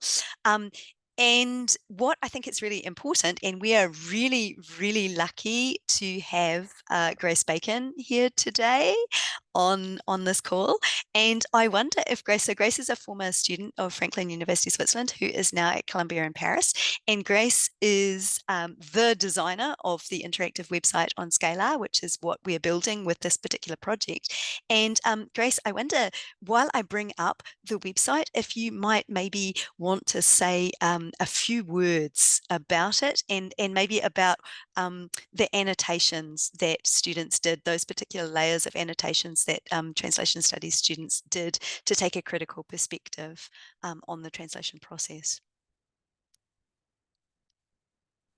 And what I think it's really important, and we are really, really lucky to have Grace Bacon here today on this call. And I wonder if Grace is a former student of Franklin University, Switzerland, who is now at Columbia in Paris. And Grace is the designer of the interactive website on Scalar, which is what we're building with this particular project. And Grace, I wonder, while I bring up the website, if you might maybe want to say a few words about it, and maybe about the annotations that students did, those particular layers of annotations that translation studies students did to take a critical perspective on the translation process.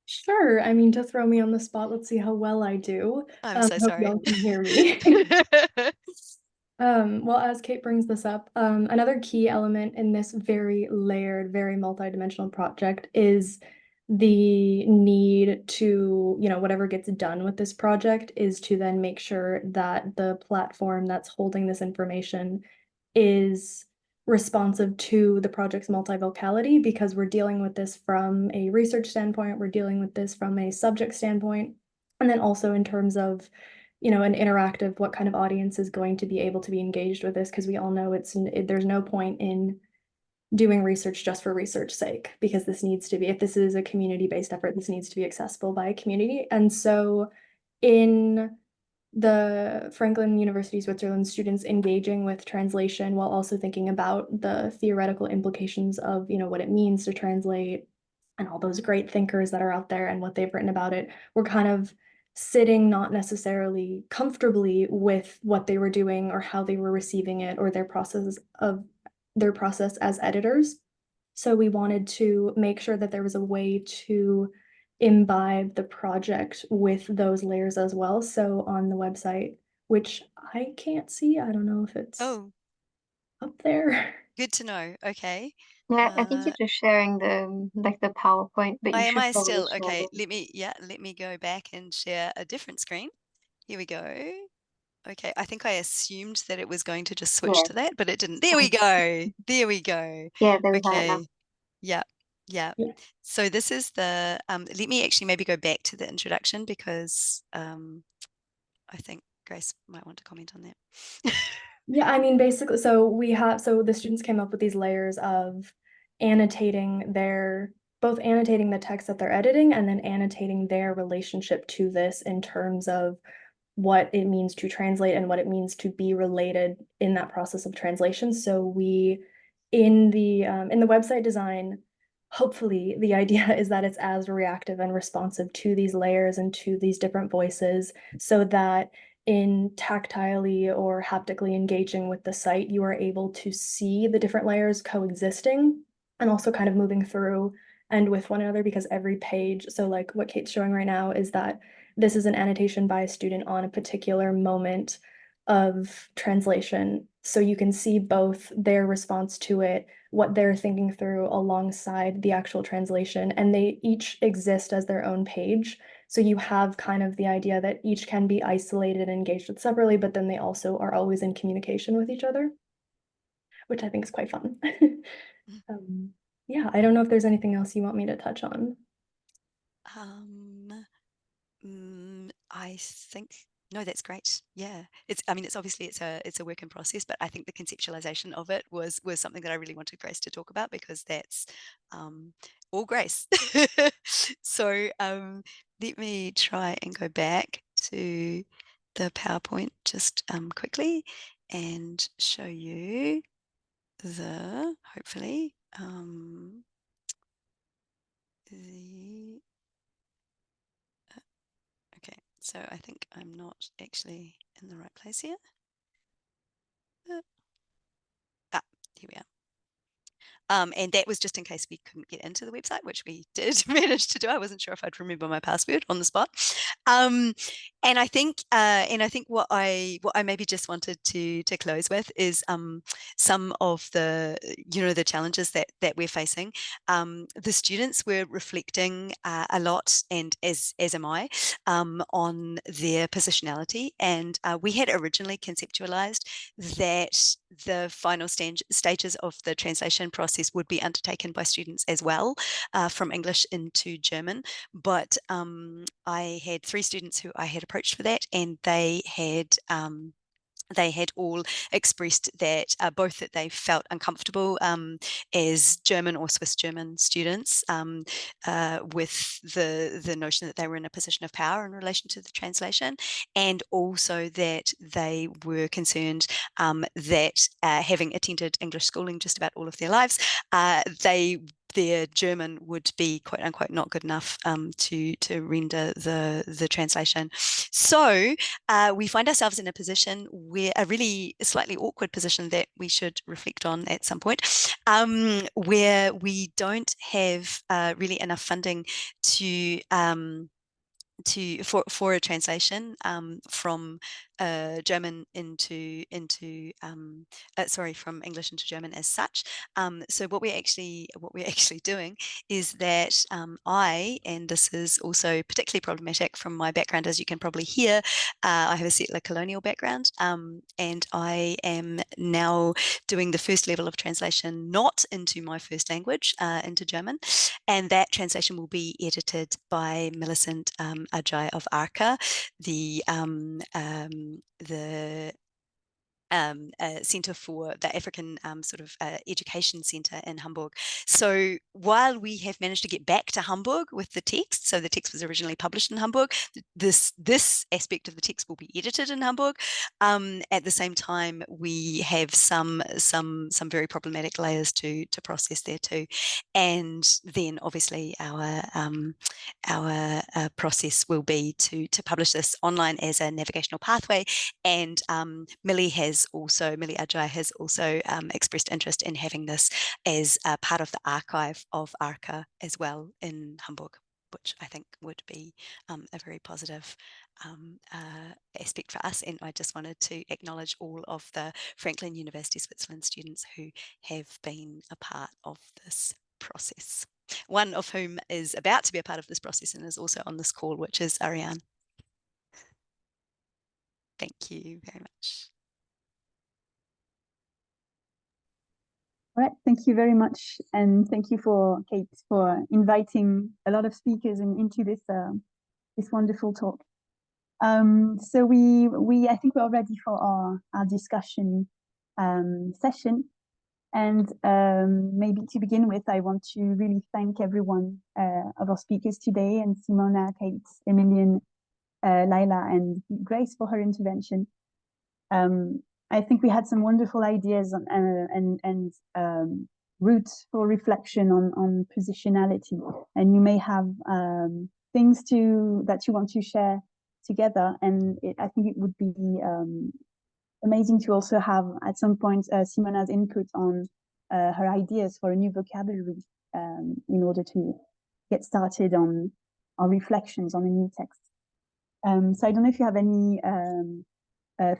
Sure. I mean, to throw me on the spot, let's see how well I do. I'm so sorry. Hope y'all can hear me. Well, as Kate brings this up, another key element in this very layered, very multidimensional project is the need to, whatever gets done with this project is to then make sure that the platform that's holding this information is responsive to the project's multivocality, because we're dealing with this from a research standpoint, we're dealing with this from a subject standpoint, and then also in terms of an interactive, what kind of audience is going to be able to be engaged with this, because we all know there's no point in doing research just for research's sake, because this needs to be, if this is a community-based effort, this needs to be accessible by a community. And so in the Franklin University Switzerland students engaging with translation while also thinking about the theoretical implications of what it means to translate and all those great thinkers that are out there and what they've written about it, we're kind of sitting not necessarily comfortably with what they were doing or how they were receiving it or their process as editors. So we wanted to make sure that there was a way to imbibe the project with those layers as well. So on the website, which I can't see, I don't know if it's up there. Good to know. Okay. Yeah, I think you're just sharing the PowerPoint, but you should Am I probably still share okay? the- Let me go back and share a different screen. Here we go. Okay, I think I assumed that it was going to just switch to that, but it didn't. There we go. There we go. Yeah, there we have it now. Okay. Yeah. So this is the let me actually maybe go back to the introduction, because I think Grace might want to comment on that. Yeah, I mean, basically, so the students came up with these layers of annotating both annotating the text that they're editing and then annotating their relationship to this in terms of what it means to translate and what it means to be related in that process of translation. So we, in the website design, hopefully the idea is that it's as reactive and responsive to these layers and to these different voices, so that in tactilely or haptically engaging with the site, you are able to see the different layers coexisting and also kind of moving through and with one another, because every page, so like what Kate's showing right now is that this is an annotation by a student on a particular moment of translation. So you can see both their response to it, what they're thinking through alongside the actual translation, and they each exist as their own page. So you have kind of the idea that each can be isolated and engaged with separately, but then they also are always in communication with each other, which I think is quite fun. Yeah, I don't know if there's anything else you want me to touch on. I think no, that's great. Yeah, I mean, it's obviously it's a work in process, but I think the conceptualization of it was something that I really wanted Grace to talk about, because that's all Grace. So let me try and go back to the PowerPoint just quickly and show you the hopefully the okay, so I think I'm not actually in the right place here. Here we are. And that was just in case we couldn't get into the website, which we did manage to do. I wasn't sure if I'd remember my password on the spot. And I think what I maybe just wanted to close with is some of the the challenges that we're facing. The students were reflecting a lot, and as am I, on their positionality, and we had originally conceptualized that the final stages of the translation process would be undertaken by students as well, from English into German. But I had 3 students who I had approached for that, and they had all expressed that both that they felt uncomfortable as German or Swiss German students with the notion that they were in a position of power in relation to the translation, and also that they were concerned that having attended English schooling just about all of their lives, their German would be quote unquote not good enough to render the translation. So we find ourselves in a position where a really slightly awkward position that we should reflect on at some point, where we don't have really enough funding for a translation from German from English into German as such. So what we're actually doing is that and this is also particularly problematic from my background, as you can probably hear, I have a settler colonial background, and I am now doing the first level of translation not into my first language, into German, and that translation will be edited by Millicent Ajay of ARCA, the Center for the African Education Center in Hamburg. So while we have managed to get back to Hamburg with the text, so the text was originally published in Hamburg, this aspect of the text will be edited in Hamburg. At the same time, we have some very problematic layers to process there too, and then obviously our process will be to publish this online as a navigational pathway, and Millie Ajay has also expressed interest in having this as part of the archive of ARCA as well in Hamburg, which I think would be a very positive aspect for us. And I just wanted to acknowledge all of the Franklin University Switzerland students who have been a part of this process. One of whom is about to be a part of this process and is also on this call, which is Ariane. Thank you very much. All right, thank you very much, and thank you for Kate for inviting a lot of speakers into this this wonderful talk. So I think we're ready for our discussion session, And maybe to begin with, I want to really thank everyone of our speakers today, and Simona, Kate, Emilienne, Laila, and Grace for her intervention. I think we had some wonderful ideas and routes for reflection on positionality, and you may have things that you want to share together, and I think it would be amazing to also have at some point Simona's input on her ideas for a new vocabulary in order to get started on our reflections on a new text. So I don't know if you have any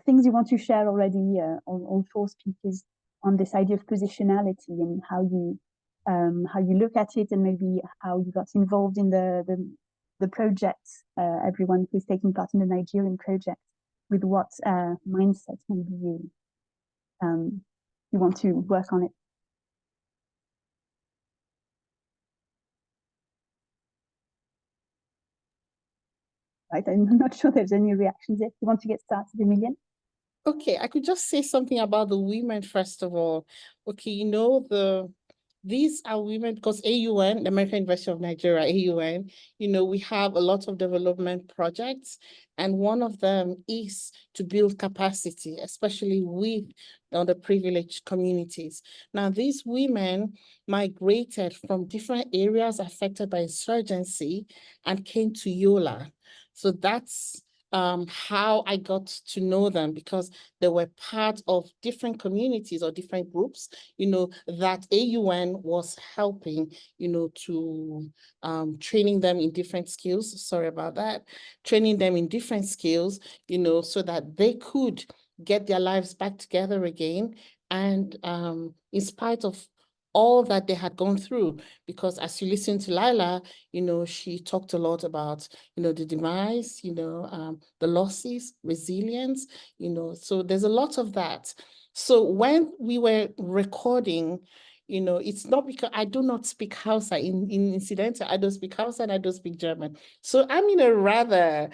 things you want to share already, all four speakers, on this idea of positionality and how you look at it, and maybe how you got involved in the project. Everyone who's taking part in the Nigerian project, with what mindset maybe you want to work on it. Right, I'm not sure there's any reactions yet. You want to get started, Emilienne? Okay, I could just say something about the women first of all. Okay, you know, these are women because AUN, the American University of Nigeria, AUN, you know, we have a lot of development projects, and one of them is to build capacity, especially with underprivileged communities. Now, these women migrated from different areas affected by insurgency and came to Yola. So that's how I got to know them, because they were part of different communities or different groups, you know, that AUN was helping, you know, to training them in different skills. Sorry about that. Training them in different skills, you know, so that they could get their lives back together again. And in spite of all that they had gone through, because as you listen to Laila, you know, she talked a lot about, you know, the demise, you know, the losses, resilience, you know, so there's a lot of that. So when we were recording, you know, it's not because I do not speak Hausa incidental, I don't speak Hausa and I don't speak German. So I'm in a rather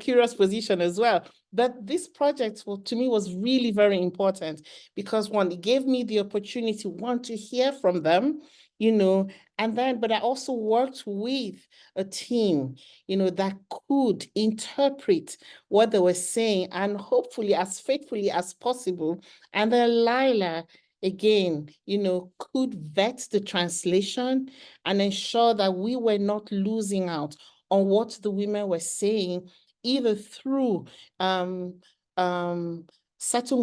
curious position as well. But this project, well, to me, was really very important because one, it gave me the opportunity, one, to hear from them, you know, and then, but I also worked with a team, you know, that could interpret what they were saying and hopefully as faithfully as possible. And then Laila, again, you know, could vet the translation and ensure that we were not losing out on what the women were saying, either through certain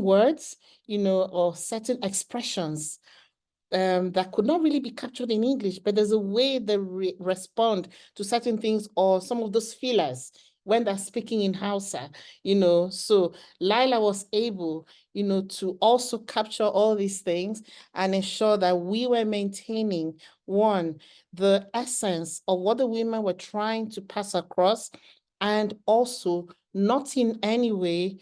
words, you know, or certain expressions that could not really be captured in English, but there's a way they respond to certain things or some of those fillers when they're speaking in Hausa, you know. So Laila was able, you know, to also capture all these things and ensure that we were maintaining, one, the essence of what the women were trying to pass across, and also not in any way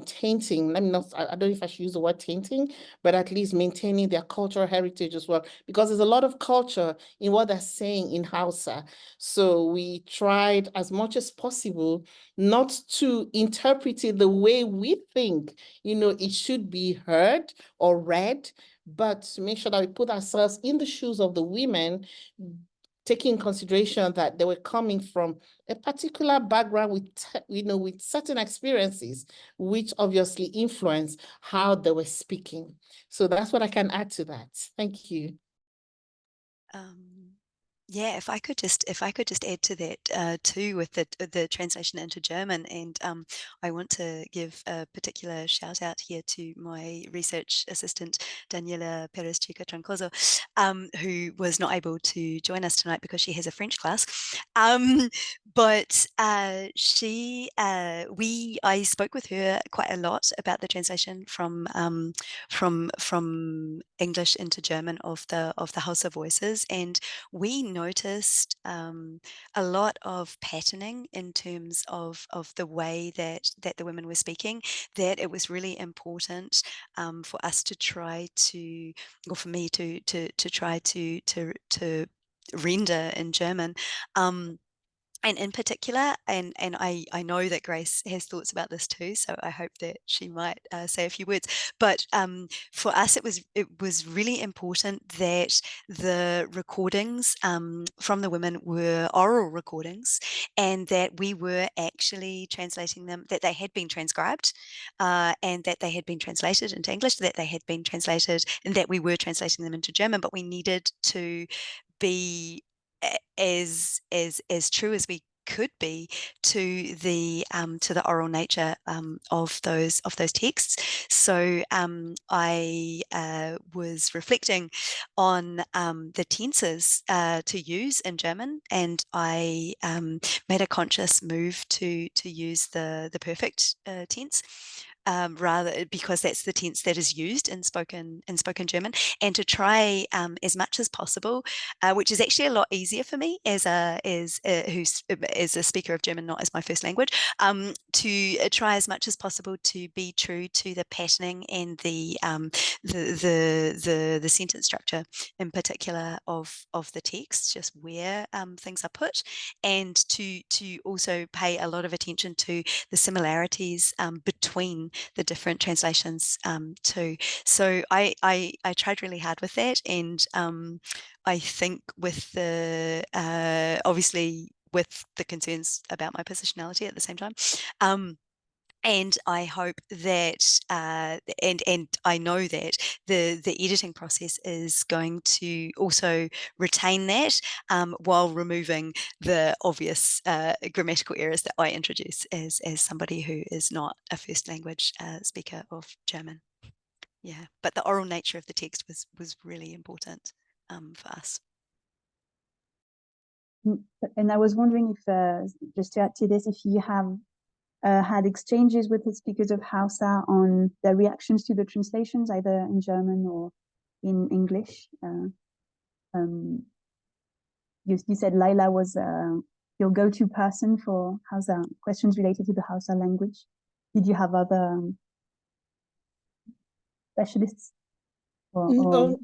tainting, let me not, I don't know if I should use the word tainting, but at least maintaining their cultural heritage as well, because there's a lot of culture in what they're saying in Hausa. So we tried as much as possible not to interpret it the way we think, you know, it should be heard or read, but to make sure that we put ourselves in the shoes of the women, taking in consideration that they were coming from a particular background with, you know, with certain experiences, which obviously influence how they were speaking. So that's what I can add to that. Thank you. Yeah, if I could just add to that too, with the translation into German, and I want to give a particular shout out here to my research assistant Daniela Perez Chica Trancoso, who was not able to join us tonight because she has a French class. But I spoke with her quite a lot about the translation from English into German of the Hausa voices, and we noticed a lot of patterning in terms of the way that the women were speaking, that it was really important for us to try to, or for me to try to render in German And in particular, and I know that Grace has thoughts about this too, so I hope that she might say a few words. But for us, it was really important that the recordings from the women were oral recordings, and that we were actually translating them, that they had been transcribed, and that they had been translated into English, that they had been translated, and that we were translating them into German. But we needed to be as true as we could be to the oral nature of those texts. So I was reflecting on the tenses to use in German, and I made a conscious move to use the perfect tense. Rather, because that's the tense that is used in spoken German, and to try as much as possible, which is actually a lot easier for me as a speaker of German, not as my first language, to try as much as possible to be true to the patterning and the sentence structure in particular of the text, just where things are put, and to also pay a lot of attention to the similarities between the different translations too. So I tried really hard with that, and I think with the obviously with the concerns about my positionality at the same time. And I hope that, and I know that the editing process is going to also retain that while removing the obvious grammatical errors that I introduce as somebody who is not a first language speaker of German. Yeah, but the oral nature of the text was really important for us. And I was wondering if, just to add to this, if you have had exchanges with the speakers of Hausa on their reactions to the translations, either in German or in English. You said Laila was your go-to person for Hausa questions related to the Hausa language. Did you have other specialists? Well,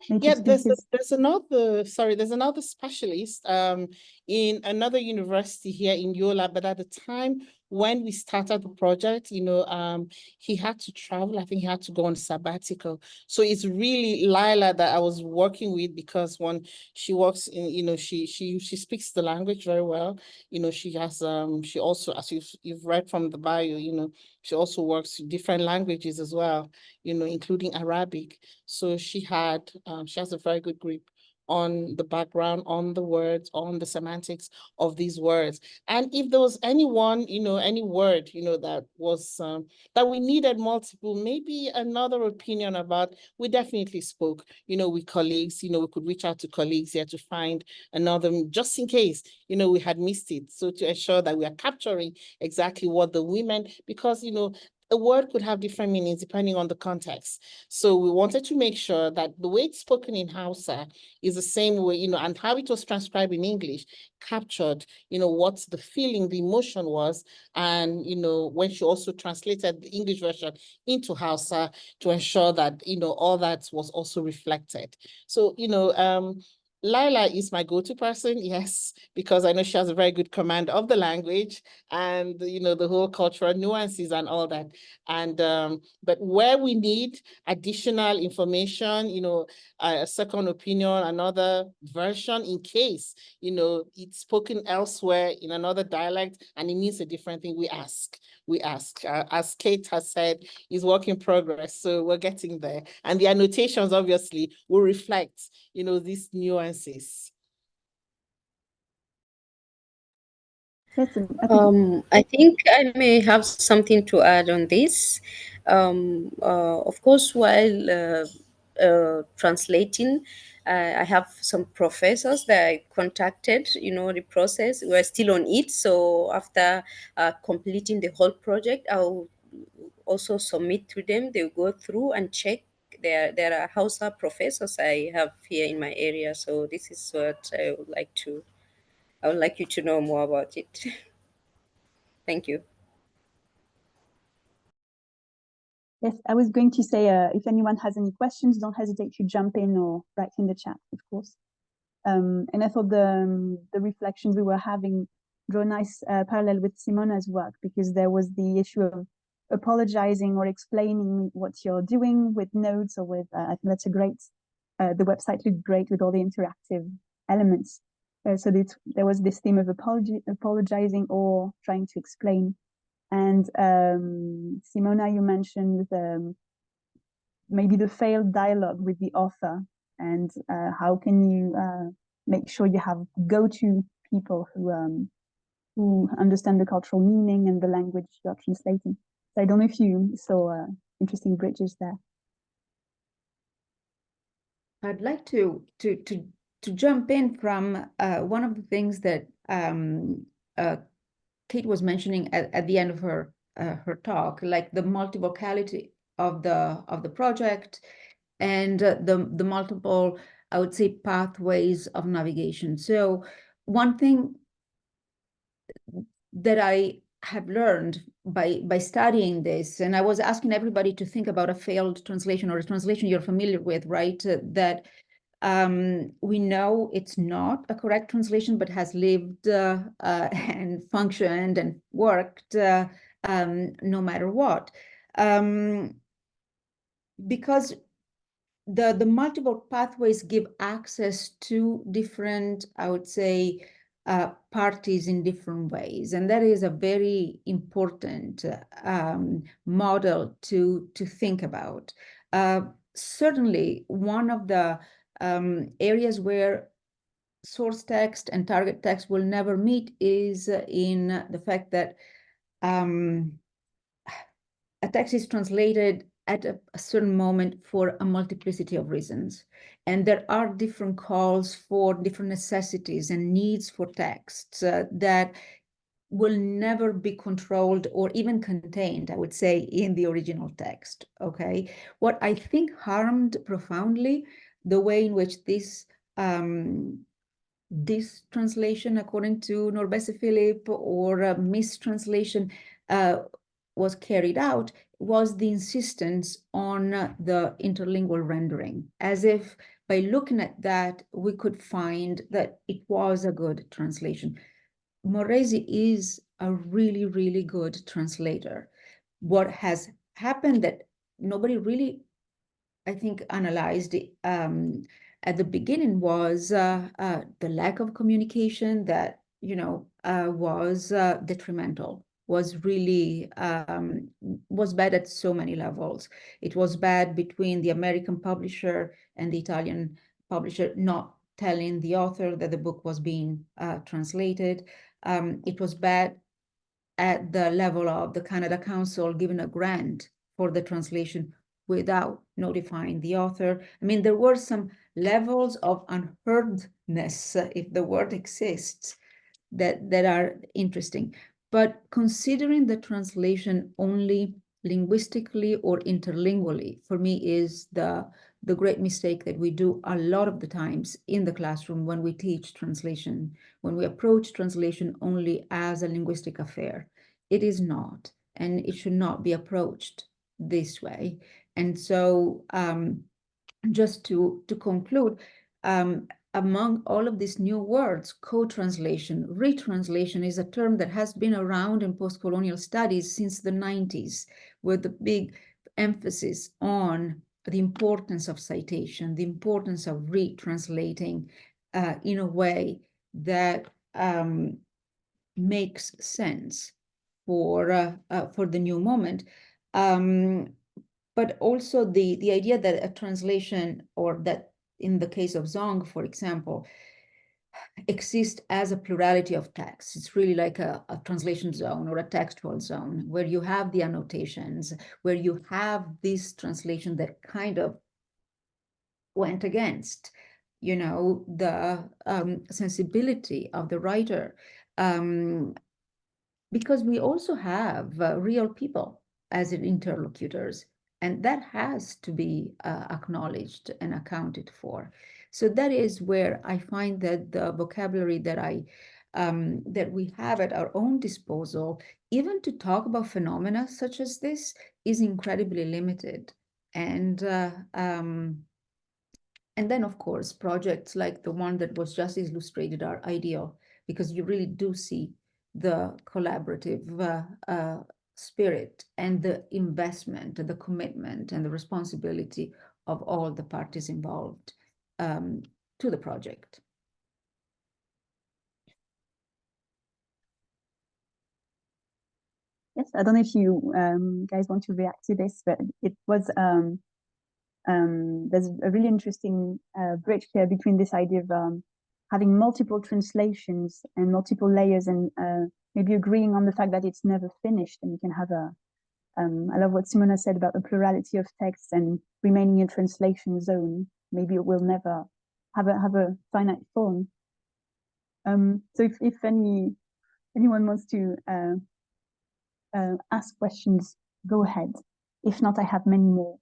yeah, there's another specialist in another university here in Yola, but at the time when we started the project, he had to travel. I think he had to go on sabbatical. So it's really Laila that I was working with, because when she works in, she speaks the language very well. She has she also, as you've read from the bio, she also works different languages as well, including Arabic. So she has a very good grip on the background, on the words, on the semantics of these words. And if there was anyone, any word, that was, that we needed multiple, maybe another opinion about, we definitely spoke, with colleagues, we could reach out to colleagues here to find another, just in case, we had missed it. So to ensure that we are capturing exactly what the women, because, a word could have different meanings depending on the context. So we wanted to make sure that the way it's spoken in Hausa is the same way, and how it was transcribed in English captured, what the feeling, the emotion was. And, when she also translated the English version into Hausa to ensure that, all that was also reflected. So, Laila is my go-to person, yes, because I know she has a very good command of the language and, the whole cultural nuances and all that. And, but where we need additional information, a second opinion, another version in case, it's spoken elsewhere in another dialect and it means a different thing, we ask. As Kate has said, is work in progress. So we're getting there. And the annotations obviously will reflect, these nuances. I think I may have something to add on this. Of course, while translating, I have some professors that I contacted, the process. We're still on it. So after completing the whole project, I'll also submit to them. They'll go through and check. There are Hausa professors I have here in my area. So this is what I would like you to know more about it. Thank you. Yes, I was going to say, if anyone has any questions, don't hesitate to jump in or write in the chat, of course. And I thought the reflections we were having draw a nice parallel with Simona's work, because there was the issue of apologizing or explaining what you're doing with notes or with, I think that's a great, the website looked great with all the interactive elements. So there was this theme of apologizing or trying to explain. And Simona, you mentioned maybe the failed dialogue with the author, and how can you make sure you have go-to people who understand the cultural meaning and the language you're translating. So I don't know if you saw interesting bridges there. I'd like to jump in from one of the things that Kate was mentioning at the end of her talk, like the multivocality of the project and the multiple, I would say, pathways of navigation. So one thing that I have learned by studying this, and I was asking everybody to think about a failed translation or a translation you're familiar with, right? That we know it's not a correct translation, but has lived and functioned and worked no matter what. Because the multiple pathways give access to different, I would say, parties in different ways. And that is a very important model to think about. Certainly, one of the areas where source text and target text will never meet is in the fact that a text is translated at a certain moment for a multiplicity of reasons. And there are different calls for different necessities and needs for texts that will never be controlled or even contained, I would say, in the original text, okay? What I think harmed profoundly the way in which this translation, according to Norbese Philip, or a mistranslation was carried out, was the insistence on the interlingual rendering, as if by looking at that, we could find that it was a good translation. Moresi is a really, really good translator. What has happened that nobody really, I think, analyzed at the beginning was the lack of communication that, was detrimental, was really, was bad at so many levels. It was bad between the American publisher and the Italian publisher not telling the author that the book was being translated. It was bad at the level of the Canada Council giving a grant for the translation without notifying the author. I mean, there were some levels of unheardness, if the word exists, that are interesting. But considering the translation only linguistically or interlingually, for me, is the great mistake that we do a lot of the times in the classroom when we teach translation, when we approach translation only as a linguistic affair. It is not, and it should not be approached this way. And so just to conclude, among all of these new words, co-translation, retranslation is a term that has been around in post-colonial studies since the 90s, with the big emphasis on the importance of citation, the importance of retranslating in a way that makes sense for the new moment. But also the idea that a translation, or that in the case of Zong, for example, exists as a plurality of texts. It's really like a translation zone or a textual zone where you have the annotations, where you have this translation that kind of went against, the sensibility of the writer. Because we also have real people as interlocutors, and that has to be acknowledged and accounted for. So that is where I find that the vocabulary that we have at our own disposal, even to talk about phenomena such as this, is incredibly limited. And then, of course, projects like the one that was just illustrated are ideal, because you really do see the collaborative spirit and the investment, the commitment and the responsibility of all the parties involved to the project. Yes, I don't know if you guys want to react to this, but it was there's a really interesting bridge here between this idea of having multiple translations and multiple layers, and maybe agreeing on the fact that it's never finished, and you can have a I love what Simona said about the plurality of texts and remaining a translation zone. Maybe it will never have a finite form. So if anyone wants to ask questions, go ahead. If not, I have many more.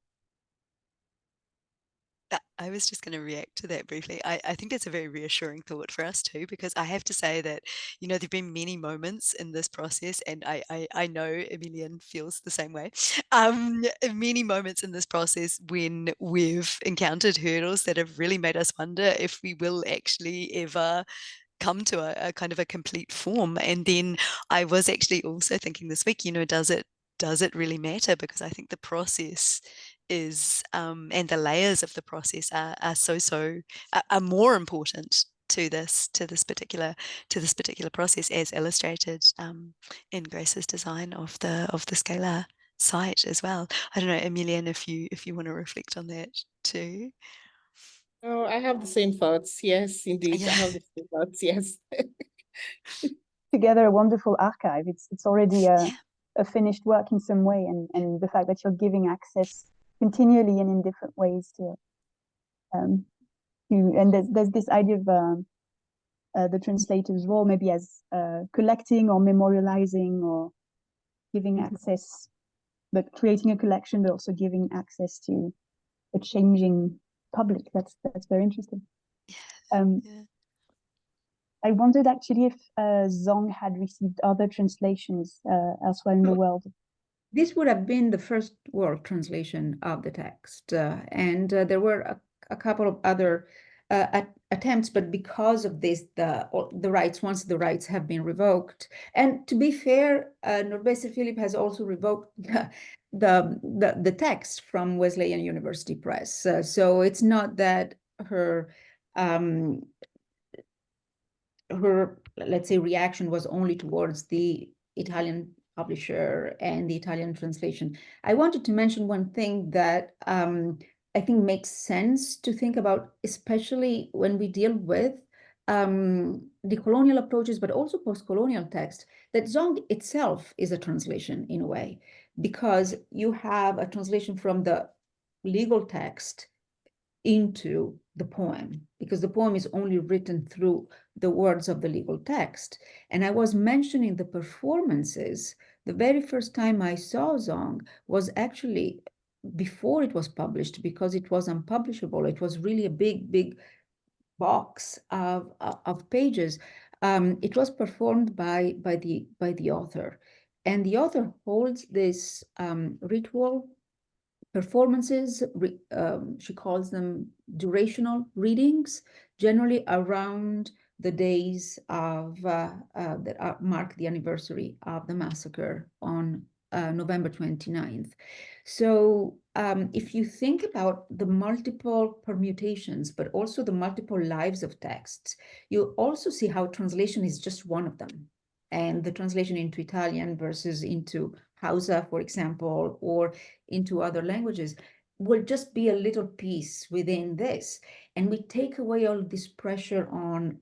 I was just going to react to that briefly. I think it's a very reassuring thought for us too, because I have to say that, you know, there've been many moments in this process, and I know Emilienne feels the same way. Many moments in this process when we've encountered hurdles that have really made us wonder if we will actually ever come to a kind of a complete form. And then I was actually also thinking this week, you know, does it really matter? Because I think the process is and the layers of the process are more important to this particular process, as illustrated in Grace's design of the Scalar site as well. I don't know, Emilienne, if you want to reflect on that too. Oh, I have the same thoughts. Yes, indeed. Yeah. I have the same thoughts. Yes. Together a wonderful archive. It's already a finished work in some way, and the fact that you're giving access continually and in different ways to and there's this idea of the translator's role, maybe as collecting or memorializing or giving access, but creating a collection, but also giving access to a changing public. That's very interesting. I wondered actually if Zong had received other translations elsewhere in the world. This would have been the first world translation of the text, and there were a couple of other attempts, but because of this, the rights, once the rights have been revoked, and to be fair, Norbese Philip has also revoked the text from Wesleyan University Press, so it's not that her let's say reaction was only towards the Italian publisher and the Italian translation. I wanted to mention one thing that I think makes sense to think about, especially when we deal with decolonial approaches, but also post-colonial text, that Zong itself is a translation in a way, because you have a translation from the legal text into the poem, because the poem is only written through the words of the legal text. And I was mentioning the performances. The very first time I saw Zong was actually before it was published, because it was unpublishable. It was really a big box of pages. It was performed by the author, and the author holds this ritual performances. She calls them durational readings, generally around the days of that mark the anniversary of the massacre on November 29th. So if you think about the multiple permutations, but also the multiple lives of texts, you also see how translation is just one of them. And the translation into Italian versus into Hausa, for example, or into other languages will just be a little piece within this. And we take away all this pressure on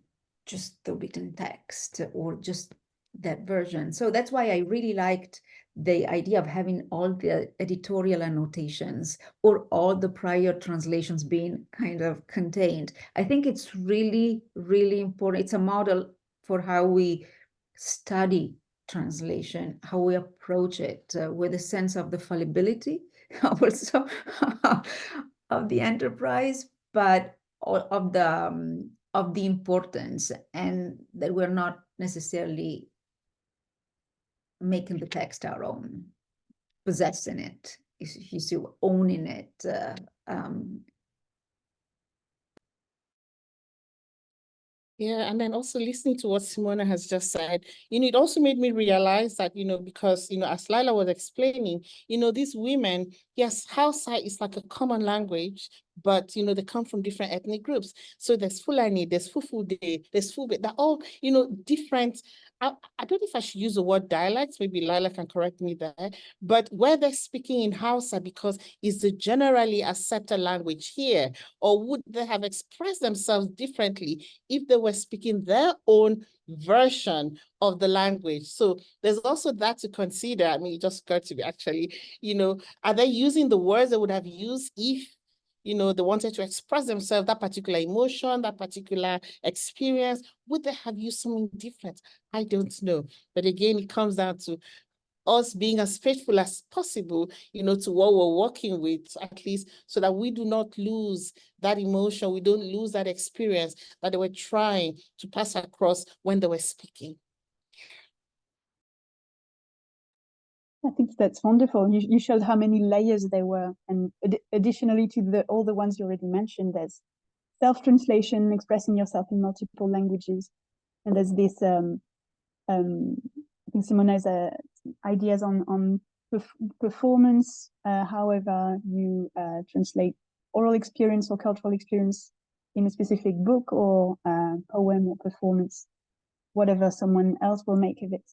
just the written text or just that version. So that's why I really liked the idea of having all the editorial annotations or all the prior translations being kind of contained. I think it's really, really important. It's a model for how we study translation, how we approach it with a sense of the fallibility also of the enterprise, but of the importance, and that we're not necessarily making the text our own, possessing it, you see, owning it. Yeah, and then also listening to what Simona has just said, it also made me realize that, because, as Laila was explaining, these women, yes, Hausa is like a common language, but, they come from different ethnic groups. So there's Fulani, there's Fufude, there's Fube, they're all, different. I don't know if I should use the word dialects, maybe Laila can correct me there, but where they're speaking in Hausa because it's the generally accepted language here, or would they have expressed themselves differently if they were speaking their own version of the language? So there's also that to consider. I mean, it just occurred to me actually, are they using the words they would have used if they wanted to express themselves, that particular emotion, that particular experience? Would they have used something different? I don't know. But again, it comes down to us being as faithful as possible, to what we're working with, at least, so that we do not lose that emotion, we don't lose that experience that they were trying to pass across when they were speaking. I think that's wonderful. You showed how many layers there were, and additionally to all the ones you already mentioned, there's self-translation, expressing yourself in multiple languages, and there's this I think Simona's ideas on performance, however you translate oral experience or cultural experience in a specific book or poem or performance, whatever someone else will make of it.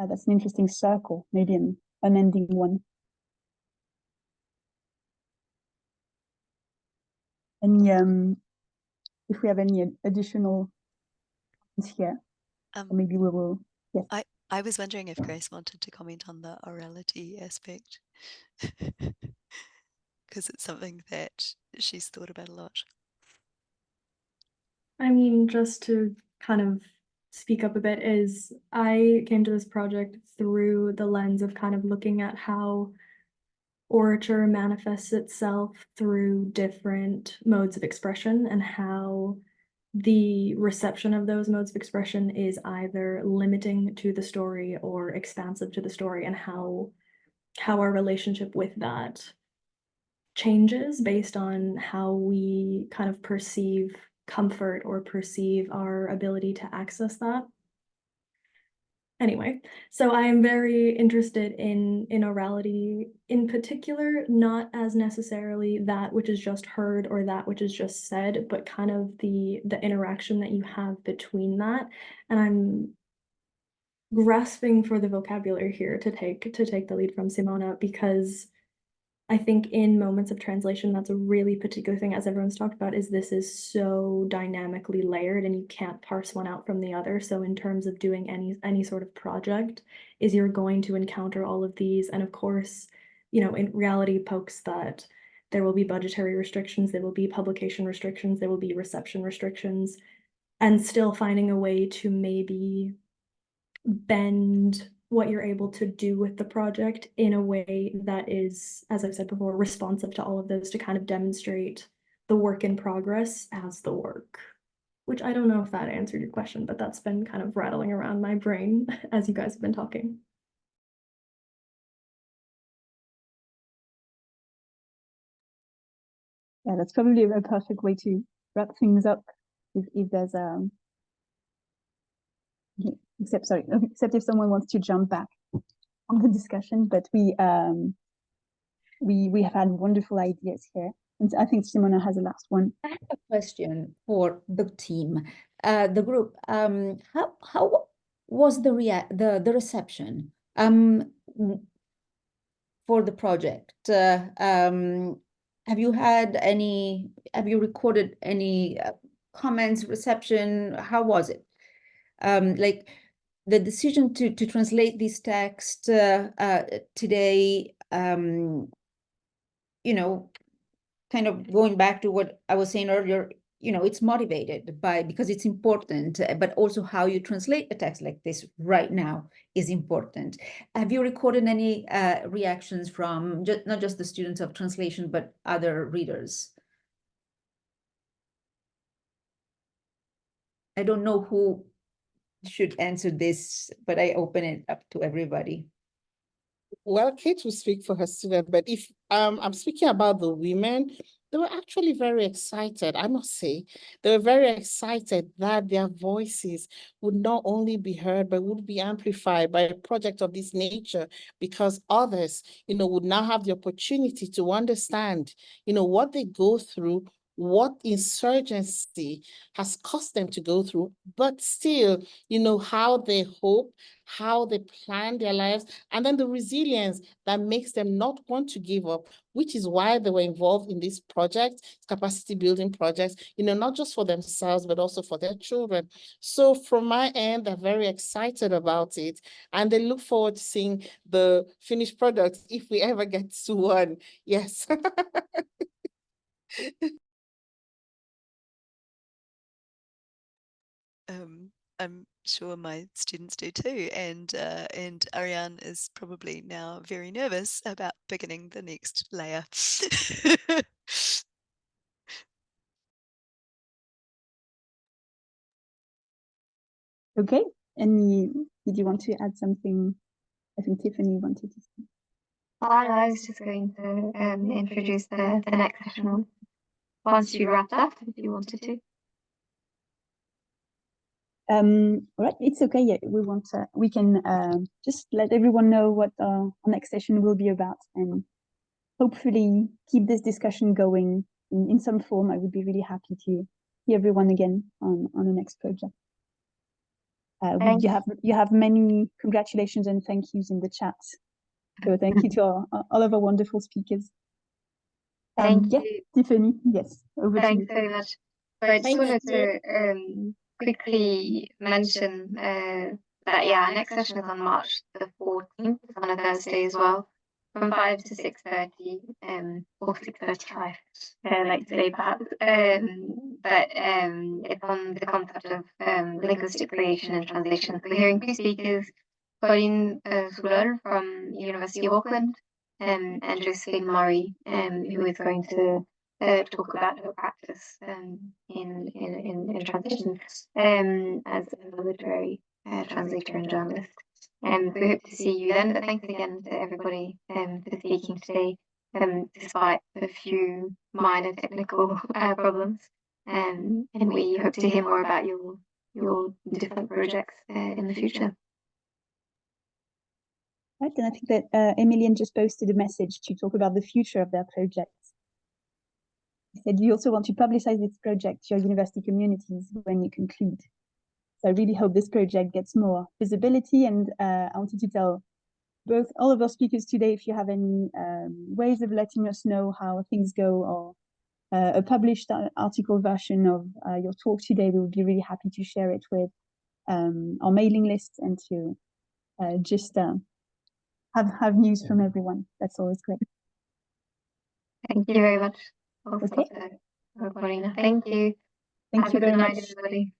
That's an interesting circle, maybe an unending one. And if we have any additional comments here, or maybe we will. Yes. I was wondering if Grace wanted to comment on the orality aspect, because it's something that she's thought about a lot. I mean, just to kind of speak up a bit, is I came to this project through the lens of kind of looking at how orature manifests itself through different modes of expression, and how the reception of those modes of expression is either limiting to the story or expansive to the story, and how our relationship with that changes based on how we kind of perceive comfort or perceive our ability to access that. Anyway, so I am very interested in orality in particular, not as necessarily that which is just heard or that which is just said, but kind of the interaction that you have between that. And I'm grasping for the vocabulary here to take the lead from Simona, because I think in moments of translation, that's a really particular thing, as everyone's talked about, is this is so dynamically layered and you can't parse one out from the other. So in terms of doing any sort of project, is you're going to encounter all of these. And of course, in reality pokes that there will be budgetary restrictions, there will be publication restrictions, there will be reception restrictions, and still finding a way to maybe bend what you're able to do with the project in a way that is, as I've said before, responsive to all of those, to kind of demonstrate the work in progress as the work. Which I don't know if that answered your question, but that's been kind of rattling around my brain as you guys have been talking. Yeah, that's probably a perfect way to wrap things up. If there's except if someone wants to jump back on the discussion, but we have had wonderful ideas here, and I think Simona has a last one. I have a question for the team, the group. How was the reception for the project? Have you recorded any comments, reception? How was it? Like the decision to translate this text today, kind of going back to what I was saying earlier, it's motivated because it's important, but also how you translate a text like this right now is important. Have you recorded any reactions from not just the students of translation, but other readers? I don't know who should answer this, but I open it up to everybody. Well, Kate will speak for her student, but if I'm speaking about the women, they were actually very excited, I must say. They were very excited that their voices would not only be heard, but would be amplified by a project of this nature, because others, would now have the opportunity to understand, what they go through, what insurgency has caused them to go through, but still, how they hope, how they plan their lives, and then the resilience that makes them not want to give up, which is why they were involved in this project, capacity building projects, not just for themselves, but also for their children. So from my end, they're very excited about it, and they look forward to seeing the finished product if we ever get to one. Yes. I'm sure my students do too, and Ariane is probably now very nervous about beginning the next layer. Okay, did you want to add something? I think Tiffany wanted to speak. I was just going to introduce the next session once you wrapped up, if you wanted to. All right, it's okay. Yeah, we can just let everyone know what our next session will be about, and hopefully keep this discussion going in some form. I would be really happy to hear everyone again on the next project. You have many congratulations and thank yous in the chat. So thank you to all of our wonderful speakers. Thank you. Tiffany, yes, over to you. Thanks very much. So I just wanted to quickly mention that, our next session is on March the 14th, on a Thursday as well, from 5 to 6:30, or 6:35, like today perhaps. But it's on the concept of linguistic creation and translation. So we're hearing two speakers, Colin Soulol from University of Auckland, and Josephine Murray, who is going to talk about her practice in translation as a literary translator and journalist. We hope to see you then. But thanks again to everybody for speaking today, despite a few minor technical problems. And we hope to hear more about your different projects in the future. Right, and I think that Emilienne just posted a message to talk about the future of their projects. He said you also want to publicize this project to your university communities when you conclude. So I really hope this project gets more visibility, and I wanted to tell all of our speakers today, if you have any ways of letting us know how things go, or a published article version of your talk today, we would be really happy to share it with our mailing list, and to just have news from everyone. That's always great. Thank you very much. Okay. Recording. Thank you. Thank you very much. Everybody.